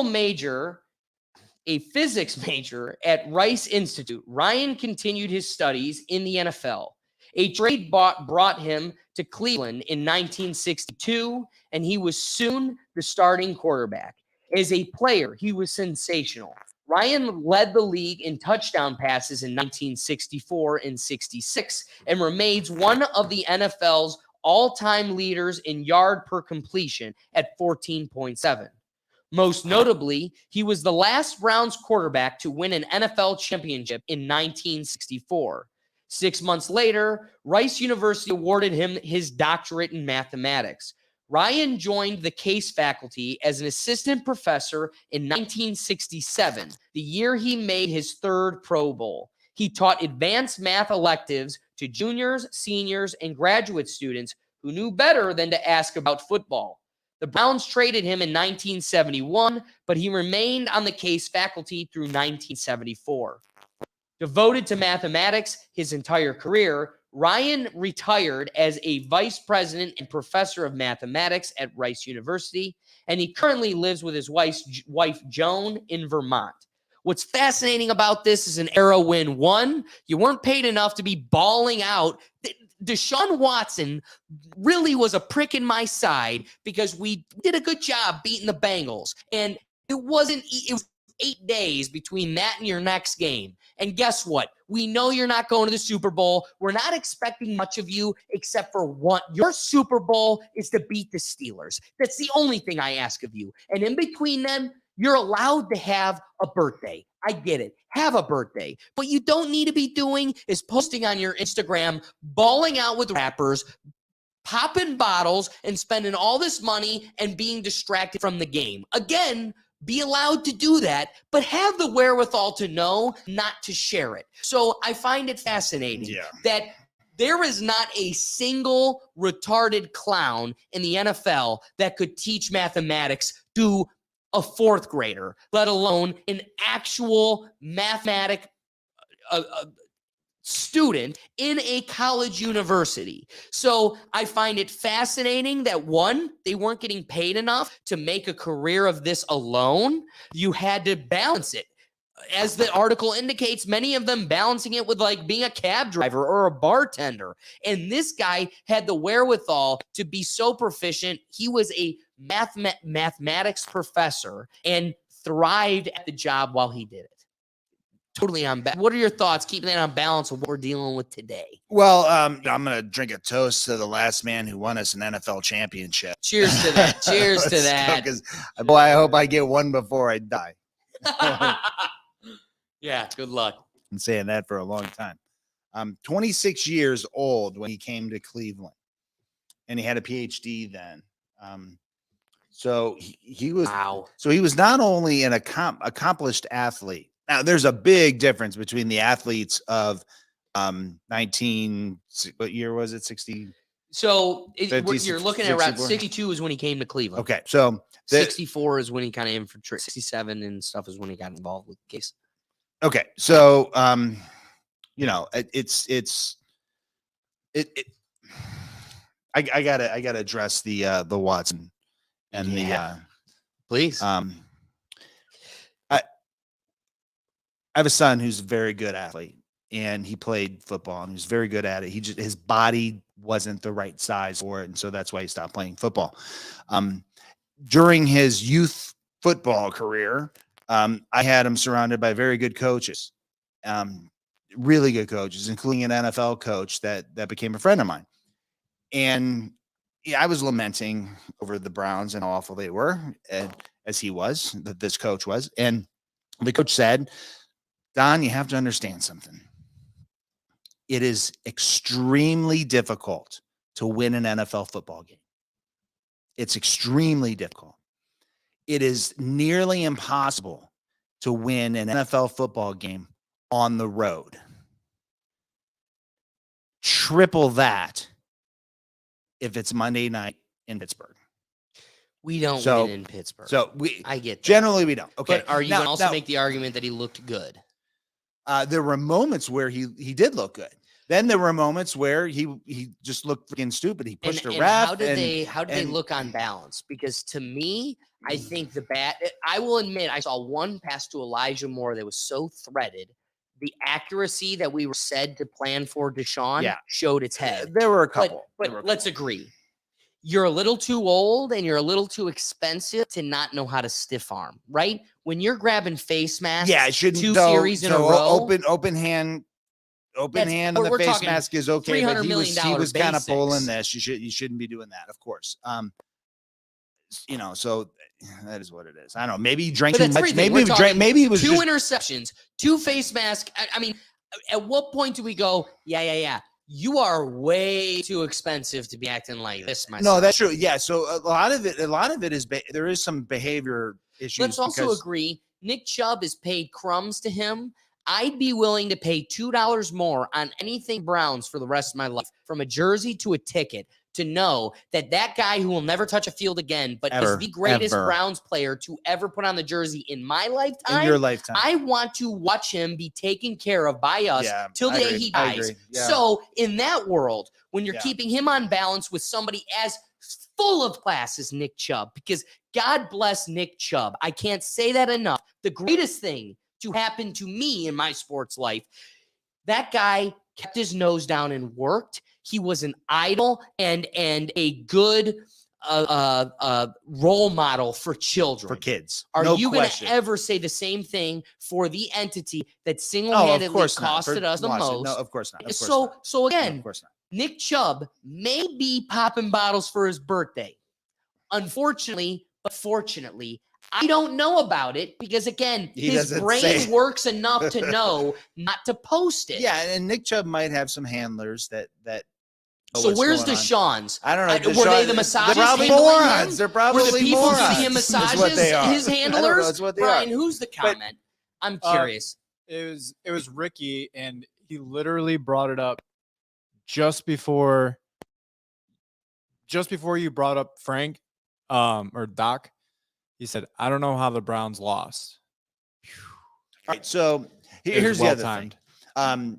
major at Rice Institute, Ryan continued his studies in the NFL. A trade brought him to Cleveland in 1962, and he was soon the starting quarterback. As a player, he was sensational. Ryan led the league in touchdown passes in 1964 and 66 and remains one of the NFL's all-time leaders in yard per completion at 14.7. Most notably, he was the last Browns quarterback to win an NFL championship in 1964. 6 months later, Rice University awarded him his doctorate in mathematics. Ryan joined the Case faculty as an assistant professor in 1967, the year he made his third Pro Bowl. He taught advanced math electives to juniors, seniors, and graduate students who knew better than to ask about football. The Browns traded him in 1971, but he remained on the Case faculty through 1974. Devoted to mathematics his entire career, Ryan retired as a vice president and professor of mathematics at Rice University, and he currently lives with his wife Joan in Vermont. What's fascinating about this is an era when, one, you weren't paid enough to be bawling out. Deshaun Watson really was a prick in my side because we did a good job beating the Bengals. And it was 8 days between that and your next game. And guess what? We know you're not going to the Super Bowl. We're not expecting much of you except for one. Your Super Bowl is to beat the Steelers. That's the only thing I ask of you. And in between them, you're allowed to have a birthday. I get it. Have a birthday. What you don't need to be doing is posting on your Instagram, bawling out with rappers, popping bottles, and spending all this money and being distracted from the game. Again, be allowed to do that, but have the wherewithal to know not to share it. So I find it fascinating that there is not a single retarded clown in the NFL that could teach mathematics to a fourth grader, let alone an actual mathematic student in a college university. So I find it fascinating that, one, they weren't getting paid enough to make a career of this alone. You had to balance it. As the article indicates, many of them balancing it with like being a cab driver or a bartender. And this guy had the wherewithal to be so proficient. He was a mathematics professor and thrived at the job while he did it. Totally on balance. What are your thoughts keeping that on balance of what we're dealing with today? Well, I'm going to drink a toast to the last man who won us an NFL championship. Cheers to that. Cheers to that. Because boy, I hope I get one before I die. Yeah, good luck. Been saying that for a long time. 26 years old when he came to Cleveland, and he had a PhD then. So he was. Wow. So he was not only an accomplished athlete. Now, there's a big difference between the athletes of 19. What year was it? 60. So what you're looking at around 64? 62 is when he came to Cleveland. Okay, so 64 is when he kind of infiltrated. 67 and stuff is when he got involved with the case. Okay, so you know, I gotta address the Watson and the please. I have a son who's a very good athlete, and he played football and he was very good at it. His body wasn't the right size for it, and so that's why he stopped playing football. During his youth football career, I had him surrounded by very good coaches, really good coaches, including an NFL coach that became a friend of mine. And yeah, I was lamenting over the Browns and how awful they were, and as he was, that this coach was. And the coach said, Don, you have to understand something. It is extremely difficult to win an NFL football game. It's extremely difficult. It is nearly impossible to win an NFL football game on the road. Triple that if it's Monday night in Pittsburgh. We don't So- win in Pittsburgh. So I get that. generally we don't. Okay. But are you Now- going to also now, make the argument that he looked good? there were moments where he did look good. Then there were moments where he just looked freaking stupid. He pushed a ref. How did they and- look on balance? Because to me, I think I will admit I saw one pass to Elijah Moore that was so threaded. The accuracy that we were said to plan for Deshaun showed its head. There were a But, couple. but There were a let's couple. agree. You're a little too old and you're a little too expensive to not know how to stiff arm, right? When you're grabbing face masks, Yeah, it shouldn't 2 though, series in a so row. open hand on We're the face talking mask is okay, but $300 he was million kind of pulling basics. this. You shouldn't be doing that, of course. So that is what it is. I don't know. Maybe he drank But too that's much. everything. Maybe We're he drank. talking Maybe he was 2 just, interceptions, 2 face masks. I mean, at what point do we go, yeah. You are way too expensive to be acting like this, my no, son. that's true. Yeah. So a lot of it is there is some behavior issues. Let's also because- agree, Nick Chubb is paid crumbs to him. I'd be willing to pay $2 more on anything Browns for the rest of my life, from a jersey to a ticket, to know that guy who will never touch a field again, but Ever, is the greatest ever. Browns player to ever put on the jersey in my lifetime. in your lifetime. I want to watch him be taken care of by us Yeah, till the I day agree. he I dies. agree. Yeah. So in that world, when you're Yeah. keeping him on balance with somebody as full of class as Nick Chubb, because God bless Nick Chubb. I can't say that enough. The greatest thing to happen to me in my sports life, that guy kept his nose down and worked. He was an idol and a good role model for children. for kids. Are no you going question. to ever say the same thing for the entity that Oh, of single-handedly course not. costed us the Washington. most? No, of course not. Of course So not. so No, again, of course not. Nick Chubb may be popping bottles for his birthday. Unfortunately, but fortunately, I don't know about it because, again, He his doesn't brain say. works enough to know not to post it. Yeah, and Nick Chubb might have some handlers that. know So what's where's going on. Deshaun's? I don't know. Were they the They're massages probably handling morons. him? They're Were probably the people morons. giving him That's what massages they are. his I don't know. handlers? That's what they Brian, are. who's the comment? I'm curious. It was Ricky, and he literally brought it up just before you brought up Frank or Doc. He said, I don't know how the Browns lost. All right, so It was here's the other thing. well-timed.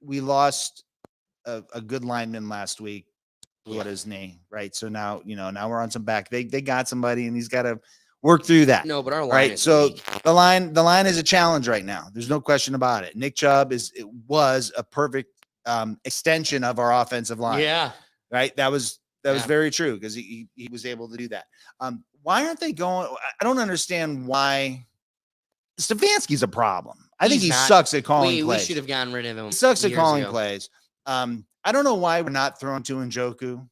We lost a good lineman last week. Blew Yeah. out his knee, right? So now we're on some back. They got somebody, and he's got to work through that. No, but our line Right. is So weak. the line is a challenge right now. There's no question about it. Nick Chubb was a perfect extension of our offensive line. Yeah. Right. That was Yeah. very true because he was able to do that. Why aren't they going? I don't understand why Stefanski's a problem. I think He's he not. sucks at calling We plays. should have gotten rid of him. He sucks at years calling ago. plays. I don't know why we're not throwing to Njoku.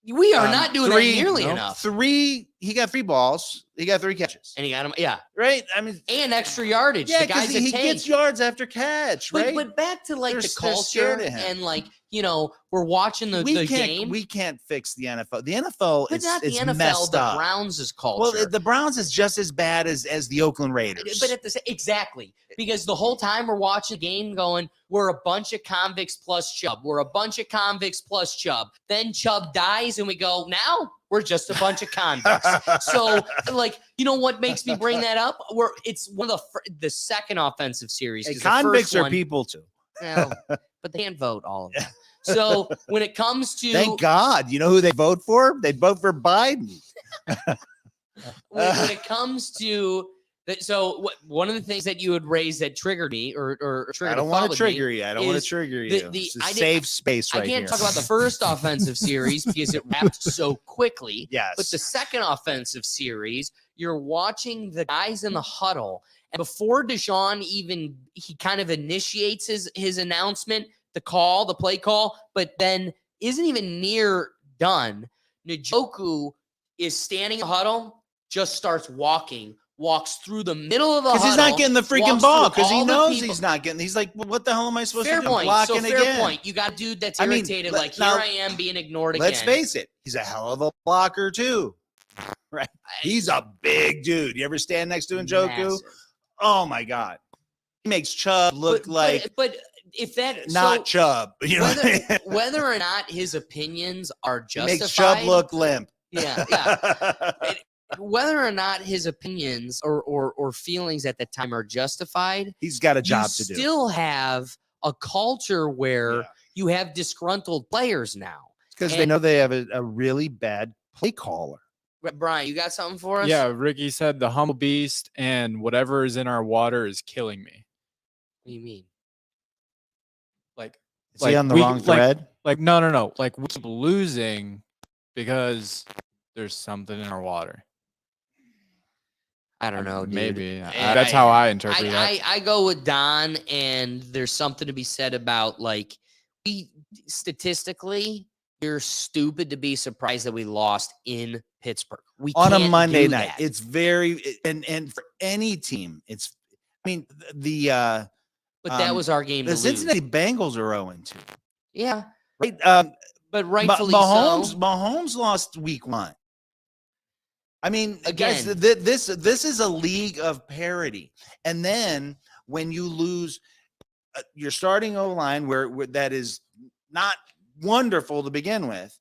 We are not doing that nearly no, enough. He got 3 balls. He got 3 catches. And he got him, yeah, Right. I mean, and extra yardage. yeah, the because guy's a he tank. gets yards after catch. Right. But back to like They're- the they're culture scared of him. and like we're watching the game. We can't fix the NFL. The NFL but is not the it's NFL. messed The up. Browns' Well, culture. the Browns is just as bad as the Oakland Raiders. But exactly, because the whole time we're watching the game going, we're a bunch of convicts plus Chubb. We're a bunch of convicts plus Chubb. Then Chubb dies and we go, now we're just a bunch of convicts. So like, you know what makes me bring that up? It's one of the second offensive series. Hey, 'cause the convicts first are one- people too. well, but they can't vote, all of them. So when it comes to Thank God. You know who they vote for? They vote for Biden. when it comes to so one of the things that you had raised that triggered me or triggered I don't a want thought to with trigger me you. I don't want is to trigger the- you. the- It's a I didn't- safe space right I can't here. talk about the first offensive series because it wrapped so quickly. Yes. But the second offensive series, you're watching the guys in the huddle. And before Deshaun he kind of initiates his announcement, the play call, but then isn't even near done. Njoku is standing in a huddle, just starts walks through the middle of the huddle. Because he's not getting the freaking walks ball. through Because he all the knows people. he's not getting. He's like, well, what the hell am I supposed Fair to do? point. Blocking So fair again. point. You got a dude that's I mean, irritated. let- like, now, here I am being ignored Let's again. face it. He's a hell of a blocker too. Right. He's a big dude. You ever stand next to Njoku? Massive. Oh my God. He makes Chubb look But if that not Chubb. You know, whether or not his opinions are he justified, makes Chubb look limp. yeah. Whether or not his opinions or feelings at the time are justified, He's got a job to you do. still have a culture where Yeah. you have disgruntled players now. Because they know they have a really bad play caller. Brian, you got something for us? Yeah, Ricky said the humble beast and whatever is in our water is killing me. What do you mean? Like, Is he on the wrong thread? Like, no. Like, we keep losing because there's something in our water. I don't know, dude. Maybe. And That's how I interpret that. I go with Don, and there's something to be said about, like, statistically, you're stupid to be surprised that we lost in Pittsburgh. We On a can't Monday do night. that. It's very and for any team, it's I mean the But that was our game. the to Cincinnati lose. Bengals are 0-2. Yeah, Right. but rightfully so. Mahomes lost week 1. I mean, Again. guys, this is a league of parity. And then when you lose your starting O-line where that is not wonderful to begin with,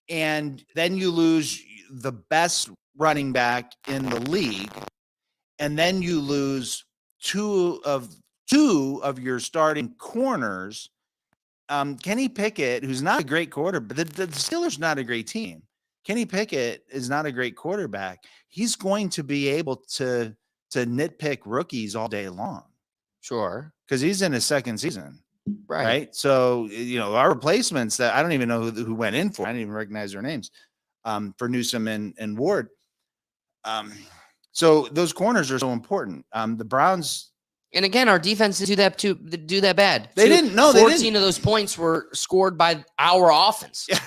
and then you lose the best running back in the league, and then you lose two of your starting corners. Kenny Pickett, who's not a great quarterback, the Steelers not a great team. Kenny Pickett is not a great quarterback. He's going to be able to nitpick rookies all day long Sure. because he's in his second season. Right. Right. So, our replacements that I don't even know who went in for. I didn't even recognize their names for Newsom and Ward. So those corners are so important. The Browns. And again, our defense didn't do that bad. They didn't. No, 14 they didn't. of those points were scored by our offense. Yeah.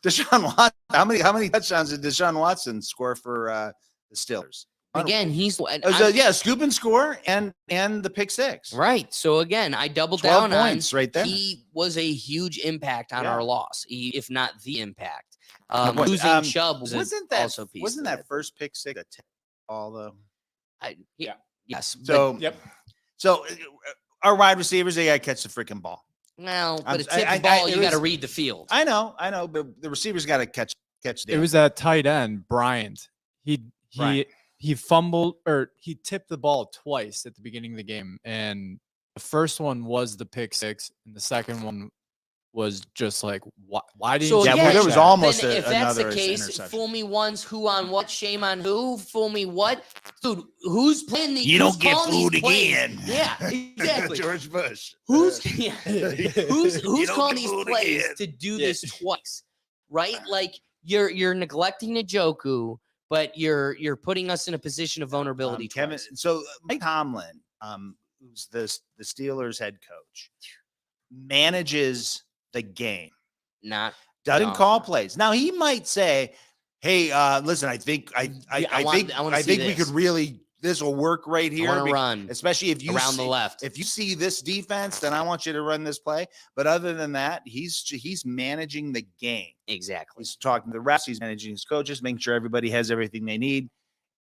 Deshaun Watson. How many touchdowns did Deshaun Watson score for the Steelers? Again, he's scoop and score and the pick six. right. So again, I doubled 12 down points right there. He was a huge impact on Yeah. our loss, if not the impact. What, Losing Chubb was wasn't also a piece. wasn't of that first pick six a all though? Yeah. Yes. So Yep. So our wide receivers, they got to catch the freaking ball. Well, I'm- but a tipped ball, you got to read the field. I know, but the receivers got to catch. It was that tight end, Bryant. Bryant. He fumbled or he tipped the ball twice at the beginning of the game. And the first one was the pick six, and the second one was just like, why didn't So you yeah, again, well, there was catch that? almost Then if that's another the case, interception. fool me once, who on what, shame on who, fool me what, dude, who's playing the? You who's don't get calling these fooled plays? again. Yeah, exactly. George Bush. Who's You who's don't calling get these fooled plays again. to do this twice, right? Like you're neglecting Njoku, but you're putting us in a position of vulnerability. Kevin? twice. So Mike Tomlin, who's the Steelers head coach, manages the game. Not Doesn't No. call plays. Now he might say, "Hey, listen, I think I wanna see we could this. really this will work right I here, want to run especially if you around the see, left. if you see this defense, then I want you to run this play." But other than that, he's managing the game. Exactly. He's talking to the refs. He's managing his coaches, making sure everybody has everything they need,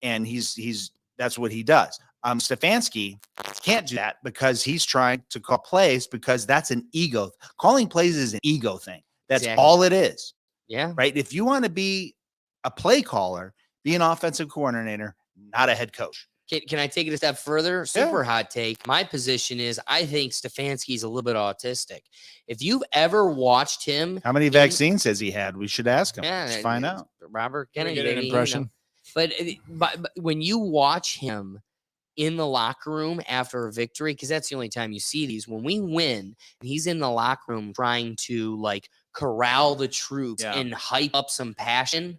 and he's that's what he does. Stefanski can't do that because he's trying to call plays because that's an ego. Calling plays is an ego thing. That's Exactly. all it is, Yeah. right? If you want to be a play caller, be an offensive coordinator, not a head coach. Can I take it a step further? Super hot take. My position is I think Stefanski's a little bit autistic. If you've ever watched him, How many vaccines has he had? We should ask him. Let's find out. Robert Can we Kennedy, get an maybe, impression? But when you watch him in the locker room after a victory, because that's the only time you see these. When we win, and he's in the locker room trying to like corral the troops and hype up some passion.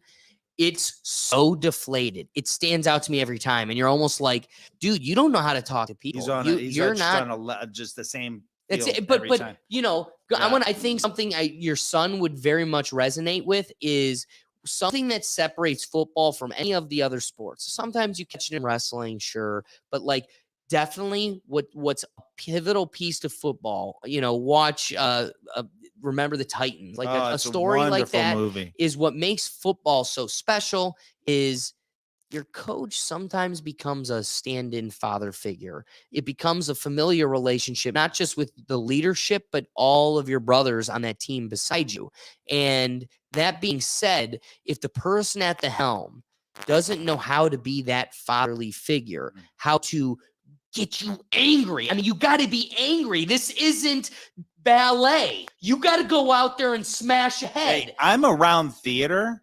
It's so deflated. It stands out to me every time. And you're almost like, dude, you don't know how to talk to people. You're not just the same. It's field but every time. you know, Yeah. I think something your son would very much resonate with is something that separates football from any of the other sports. Sometimes you catch it in wrestling, sure, but like definitely what's a pivotal piece to football, watch Remember the Titans, like a It's story like that movie. is what makes football so special. Is your coach sometimes becomes a stand-in father figure. It becomes a familiar relationship, not just with the leadership, but all of your brothers on that team beside you. And that being said, if the person at the helm doesn't know how to be that fatherly figure, how to get you angry. I mean, you got to be angry. This isn't ballet. You got to go out there and smash a head. Hey, I'm around theater.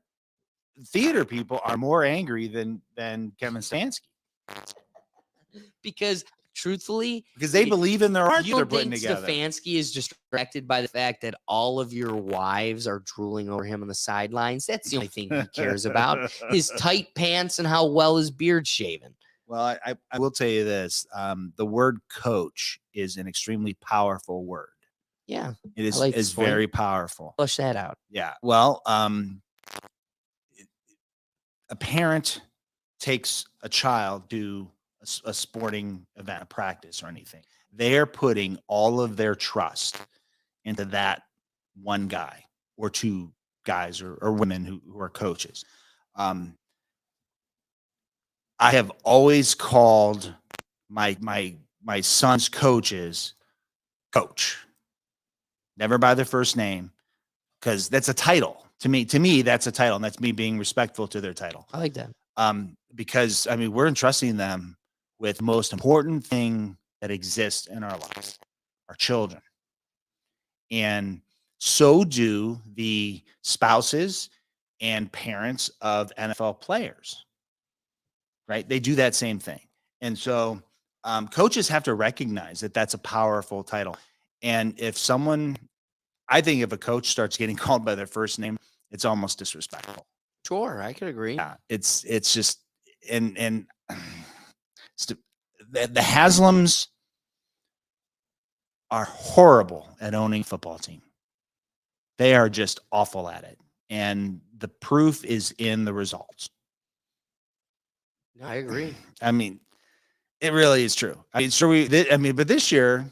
Theater people are more angry than Kevin Stefanski Because truthfully, because they believe in their art you they're don't putting think together. Stefanski is distracted by the fact that all of your wives are drooling over him on the sidelines? That's the only thing he cares about. His tight pants and how well his beard's shaven. Well, I will tell you this. The word coach is an extremely powerful word. Yeah. It is, like is very powerful. Flush that out. Yeah. Well, a parent takes a child to a sporting event, a practice or anything. They are putting all of their trust into that one guy or two guys or women who are coaches. I have always called my son's coaches coach, never by their first name, because that's a title to me. That's a title, and that's me being respectful to their title. I like that. Because I mean, we're entrusting them with the most important thing that exists in our lives, our children. And so do the spouses and parents of NFL players, right? They do that same thing. And so coaches have to recognize that that's a powerful title. And I think if a coach starts getting called by their first name, it's almost disrespectful. Sure, I could agree. Yeah, it's just and the Haslams are horrible at owning a football team. They are just awful at it, and the proof is in the results. I agree. I mean, it really is true. I mean, but this year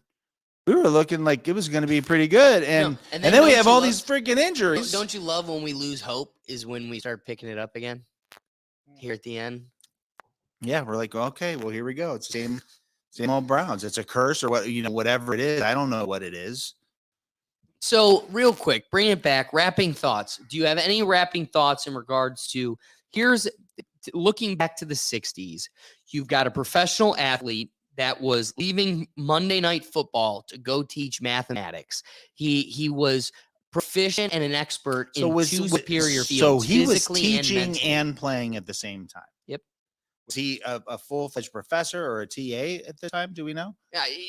we were looking like it was going to be pretty good, and then we have all these freaking injuries. Don't you love when we lose hope? Is when we start picking it up again here at the end. Yeah, we're like, okay, well, here we go. It's the same old Browns. It's a curse or whatever it is. I don't know what it is. So real quick, bring it back. Wrapping thoughts. Do you have any wrapping thoughts in regards to looking back to the 60s? You've got a professional athlete that was leaving Monday Night Football to go teach mathematics. He was proficient and an expert in two superior fields. So he was teaching and playing at the same time. Yep. Was he a full-fledged professor or a TA at the time? Do we know?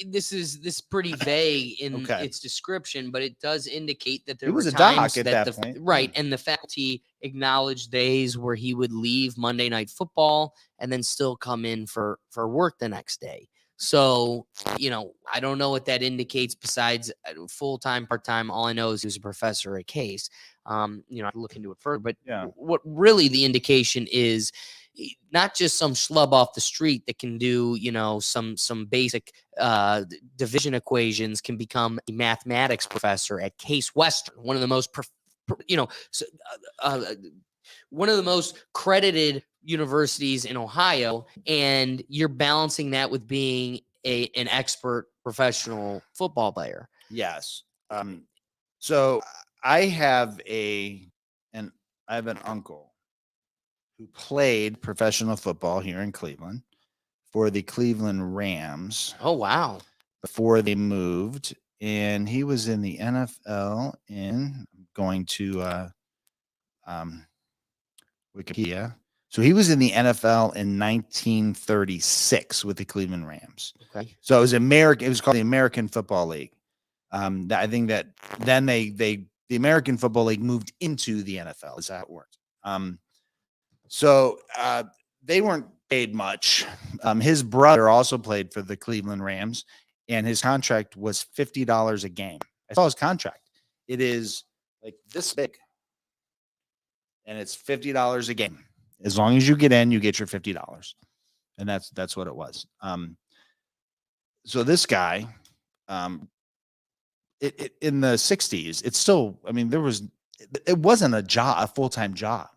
This is pretty vague in its description, but it does indicate that there was were a times doc at that point. Right, and the faculty acknowledged days where he would leave Monday Night Football and then still come in for work the next day. So, I don't know what that indicates besides full-time, part-time. All I know is he was a professor at Case. I look into it further, but what really the indication is not just some schlub off the street that can do, some basic division equations can become a mathematics professor at Case Western, one of the most, one of the most credited universities in Ohio, and you're balancing that with being an expert professional football player. Yes. So I have an uncle who played professional football here in Cleveland for the Cleveland Rams. Oh, wow. Before they moved, and he was in the NFL going to Wikipedia. So he was in the NFL in 1936 with the Cleveland Rams. Okay. So it was American. It was called the American Football League. I think that then the American Football League moved into the NFL. Is how it worked. So they weren't paid much. His brother also played for the Cleveland Rams, and his contract was $50 a game. I saw his contract. It is like this big. and it's $50 a game. As long as you get in, you get your $50, and that's what it was. So this guy, in the 60s, it's still. I mean, it wasn't a full-time job.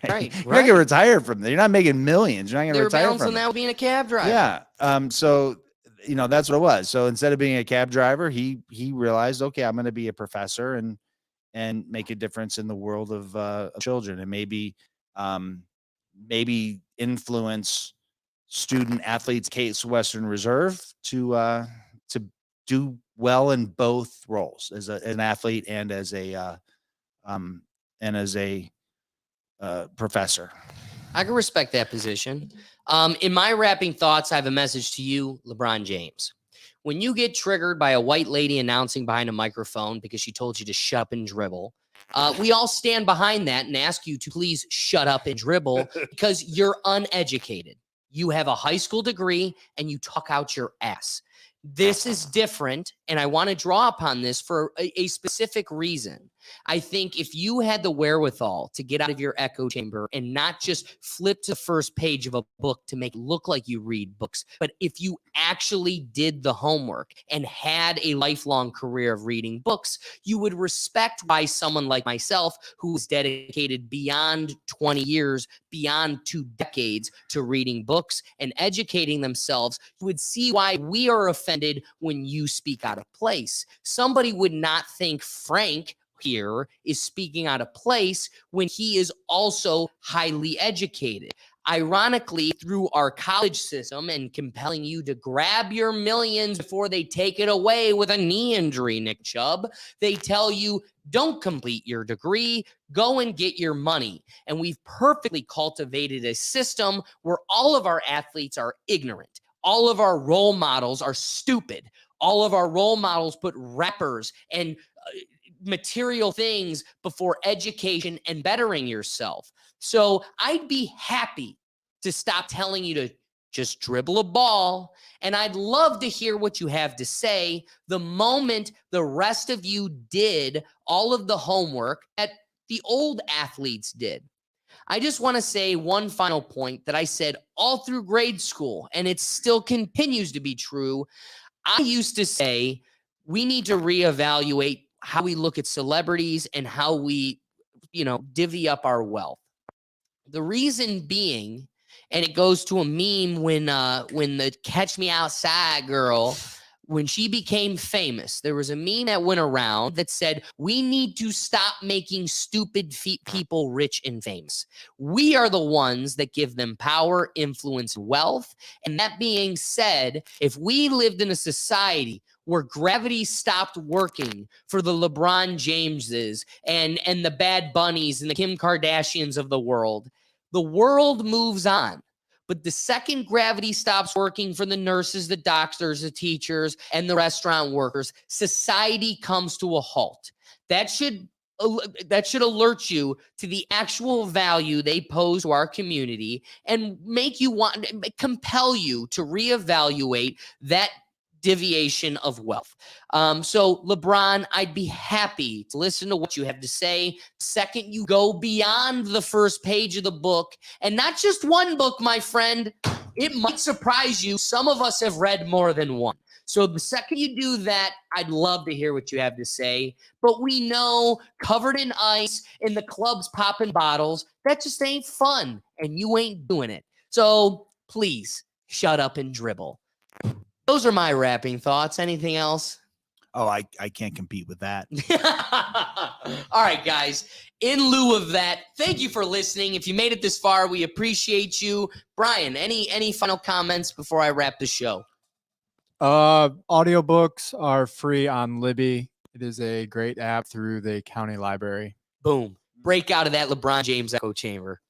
Right, You're not gonna retire from there. You're not making millions. You're not They gonna were retire balancing from that it. with being a cab driver. Yeah. So that's what it was. So instead of being a cab driver, he realized, okay, I'm going to be a professor and make a difference in the world of children, and maybe influence student athletes, Case Western Reserve, to do well in both roles, as an athlete and as a professor. I can respect that position. In my wrapping thoughts, I have a message to you, LeBron James. When you get triggered by a white lady announcing behind a microphone because she told you to shut up and dribble, we all stand behind that and ask you to please shut up and dribble because you're uneducated. You have a high school degree and you talk out your ass. This is different, and I want to draw upon this for a specific reason. I think if you had the wherewithal to get out of your echo chamber and not just flip to the first page of a book to make it look like you read books, but if you actually did the homework and had a lifelong career of reading books, you would respect why someone like myself, who is dedicated beyond 20 years, beyond 2 decades to reading books and educating themselves, would see why we are offended when you speak out of place. Somebody would not think Frank here is speaking out of place when he is also highly educated. Ironically, through our college system and compelling you to grab your millions before they take it away with a knee injury, Nick Chubb, they tell you, don't complete your degree, go and get your money. And we've perfectly cultivated a system where all of our athletes are ignorant. All of our role models are stupid. All of our role models put rappers and material things before education and bettering yourself. So I'd be happy to stop telling you to just dribble a ball. And I'd love to hear what you have to say the moment the rest of you did all of the homework that the old athletes did. I just want to say one final point that I said all through grade school, and it still continues to be true. I used to say we need to reevaluate how we look at celebrities and how we, divvy up our wealth. The reason being, and it goes to a meme when the Catch Me Outside girl, when she became famous, there was a meme that went around that said, we need to stop making stupid people rich and famous. We are the ones that give them power, influence, wealth. And that being said, if we lived in a society where gravity stopped working for the LeBron Jameses and the Bad Bunnies and the Kim Kardashians of the world moves on. But the second gravity stops working for the nurses, the doctors, the teachers, and the restaurant workers, society comes to a halt. That should alert you to the actual value they pose to our community and compel you to reevaluate that deviation of wealth. So LeBron, I'd be happy to listen to what you have to say. Second, you go beyond the first page of the book, and not just one book, my friend. It might surprise you. Some of us have read more than one. So the second you do that, I'd love to hear what you have to say. But we know, covered in ice, in the clubs popping bottles, that just ain't fun, and you ain't doing it. So please shut up and dribble. Those are my wrapping thoughts. Anything else? Oh, I can't compete with that. All right, guys. In lieu of that, thank you for listening. If you made it this far, we appreciate you. Brian, any final comments before I wrap the show? Audiobooks are free on Libby. It is a great app through the county library. Boom. Break out of that LeBron James echo chamber.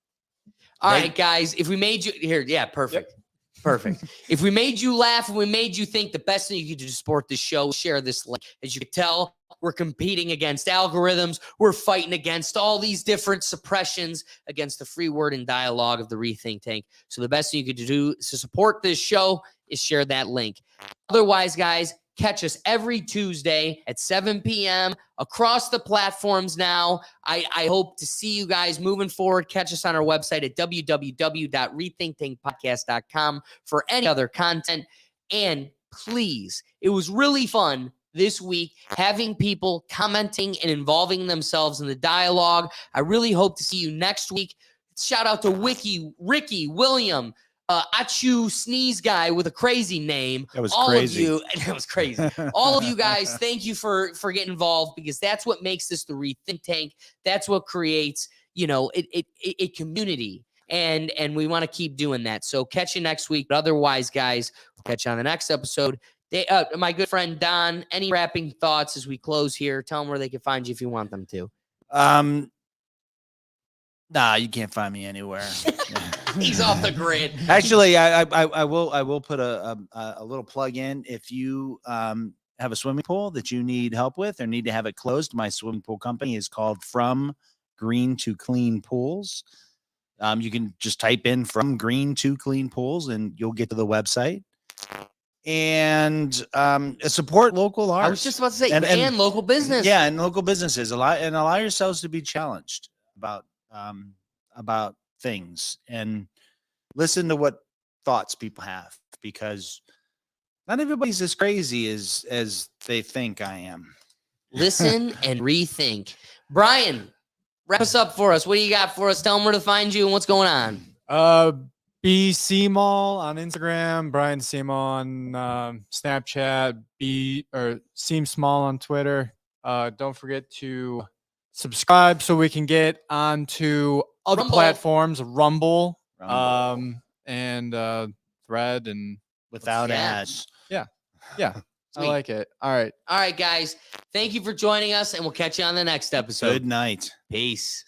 All right, guys. If we made you here, yeah, perfect. Yep. Perfect. If we made you laugh and we made you think, the best thing you could do to support this show, share this link. As you can tell, we're competing against algorithms. We're fighting against all these different suppressions against the free word and dialogue of the Rethink Tank. So the best thing you could do to support this show is share that link. Otherwise, guys, Catch us every Tuesday at 7 p.m. across the platforms now. I hope to see you guys moving forward. Catch us on our website at www.rethinkthinkpodcast.com for any other content. And please, it was really fun this week having people commenting and involving themselves in the dialogue. I really hope to see you next week. Shout out to Ricky, William, Achu Sneeze Guy with a crazy name. That was all crazy. Of you, that was crazy. All of you guys, thank you for getting involved, because that's what makes this the Rethink Tank. That's what creates, a community. And we want to keep doing that. So catch you next week. But otherwise, guys, we'll catch you on the next episode. My good friend Don, any wrapping thoughts as we close here? Tell them where they can find you if you want them to. Nah, you can't find me anywhere. He's off the grid. Actually, I will put a little plug in. If you have a swimming pool that you need help with or need to have it closed, my swimming pool company is called From Green to Clean Pools. You can just type in From Green to Clean Pools and you'll get to the website. And support local arts. I was just about to say, and local business. Yeah, and local businesses. Allow yourselves to be challenged about things, and listen to what thoughts people have, because not everybody's as crazy as they think I am. Listen and rethink. Brian, wrap us up for us. What do you got for us? Tell them where to find you and what's going on. B Semall on Instagram, Brian Semall on Snapchat, Seem Small on Twitter. Don't forget to subscribe so we can get onto other platforms, Rumble. And Thread, and without ads. Yeah. I like it. All right, guys. Thank you for joining us, and we'll catch you on the next episode. Good night. Peace.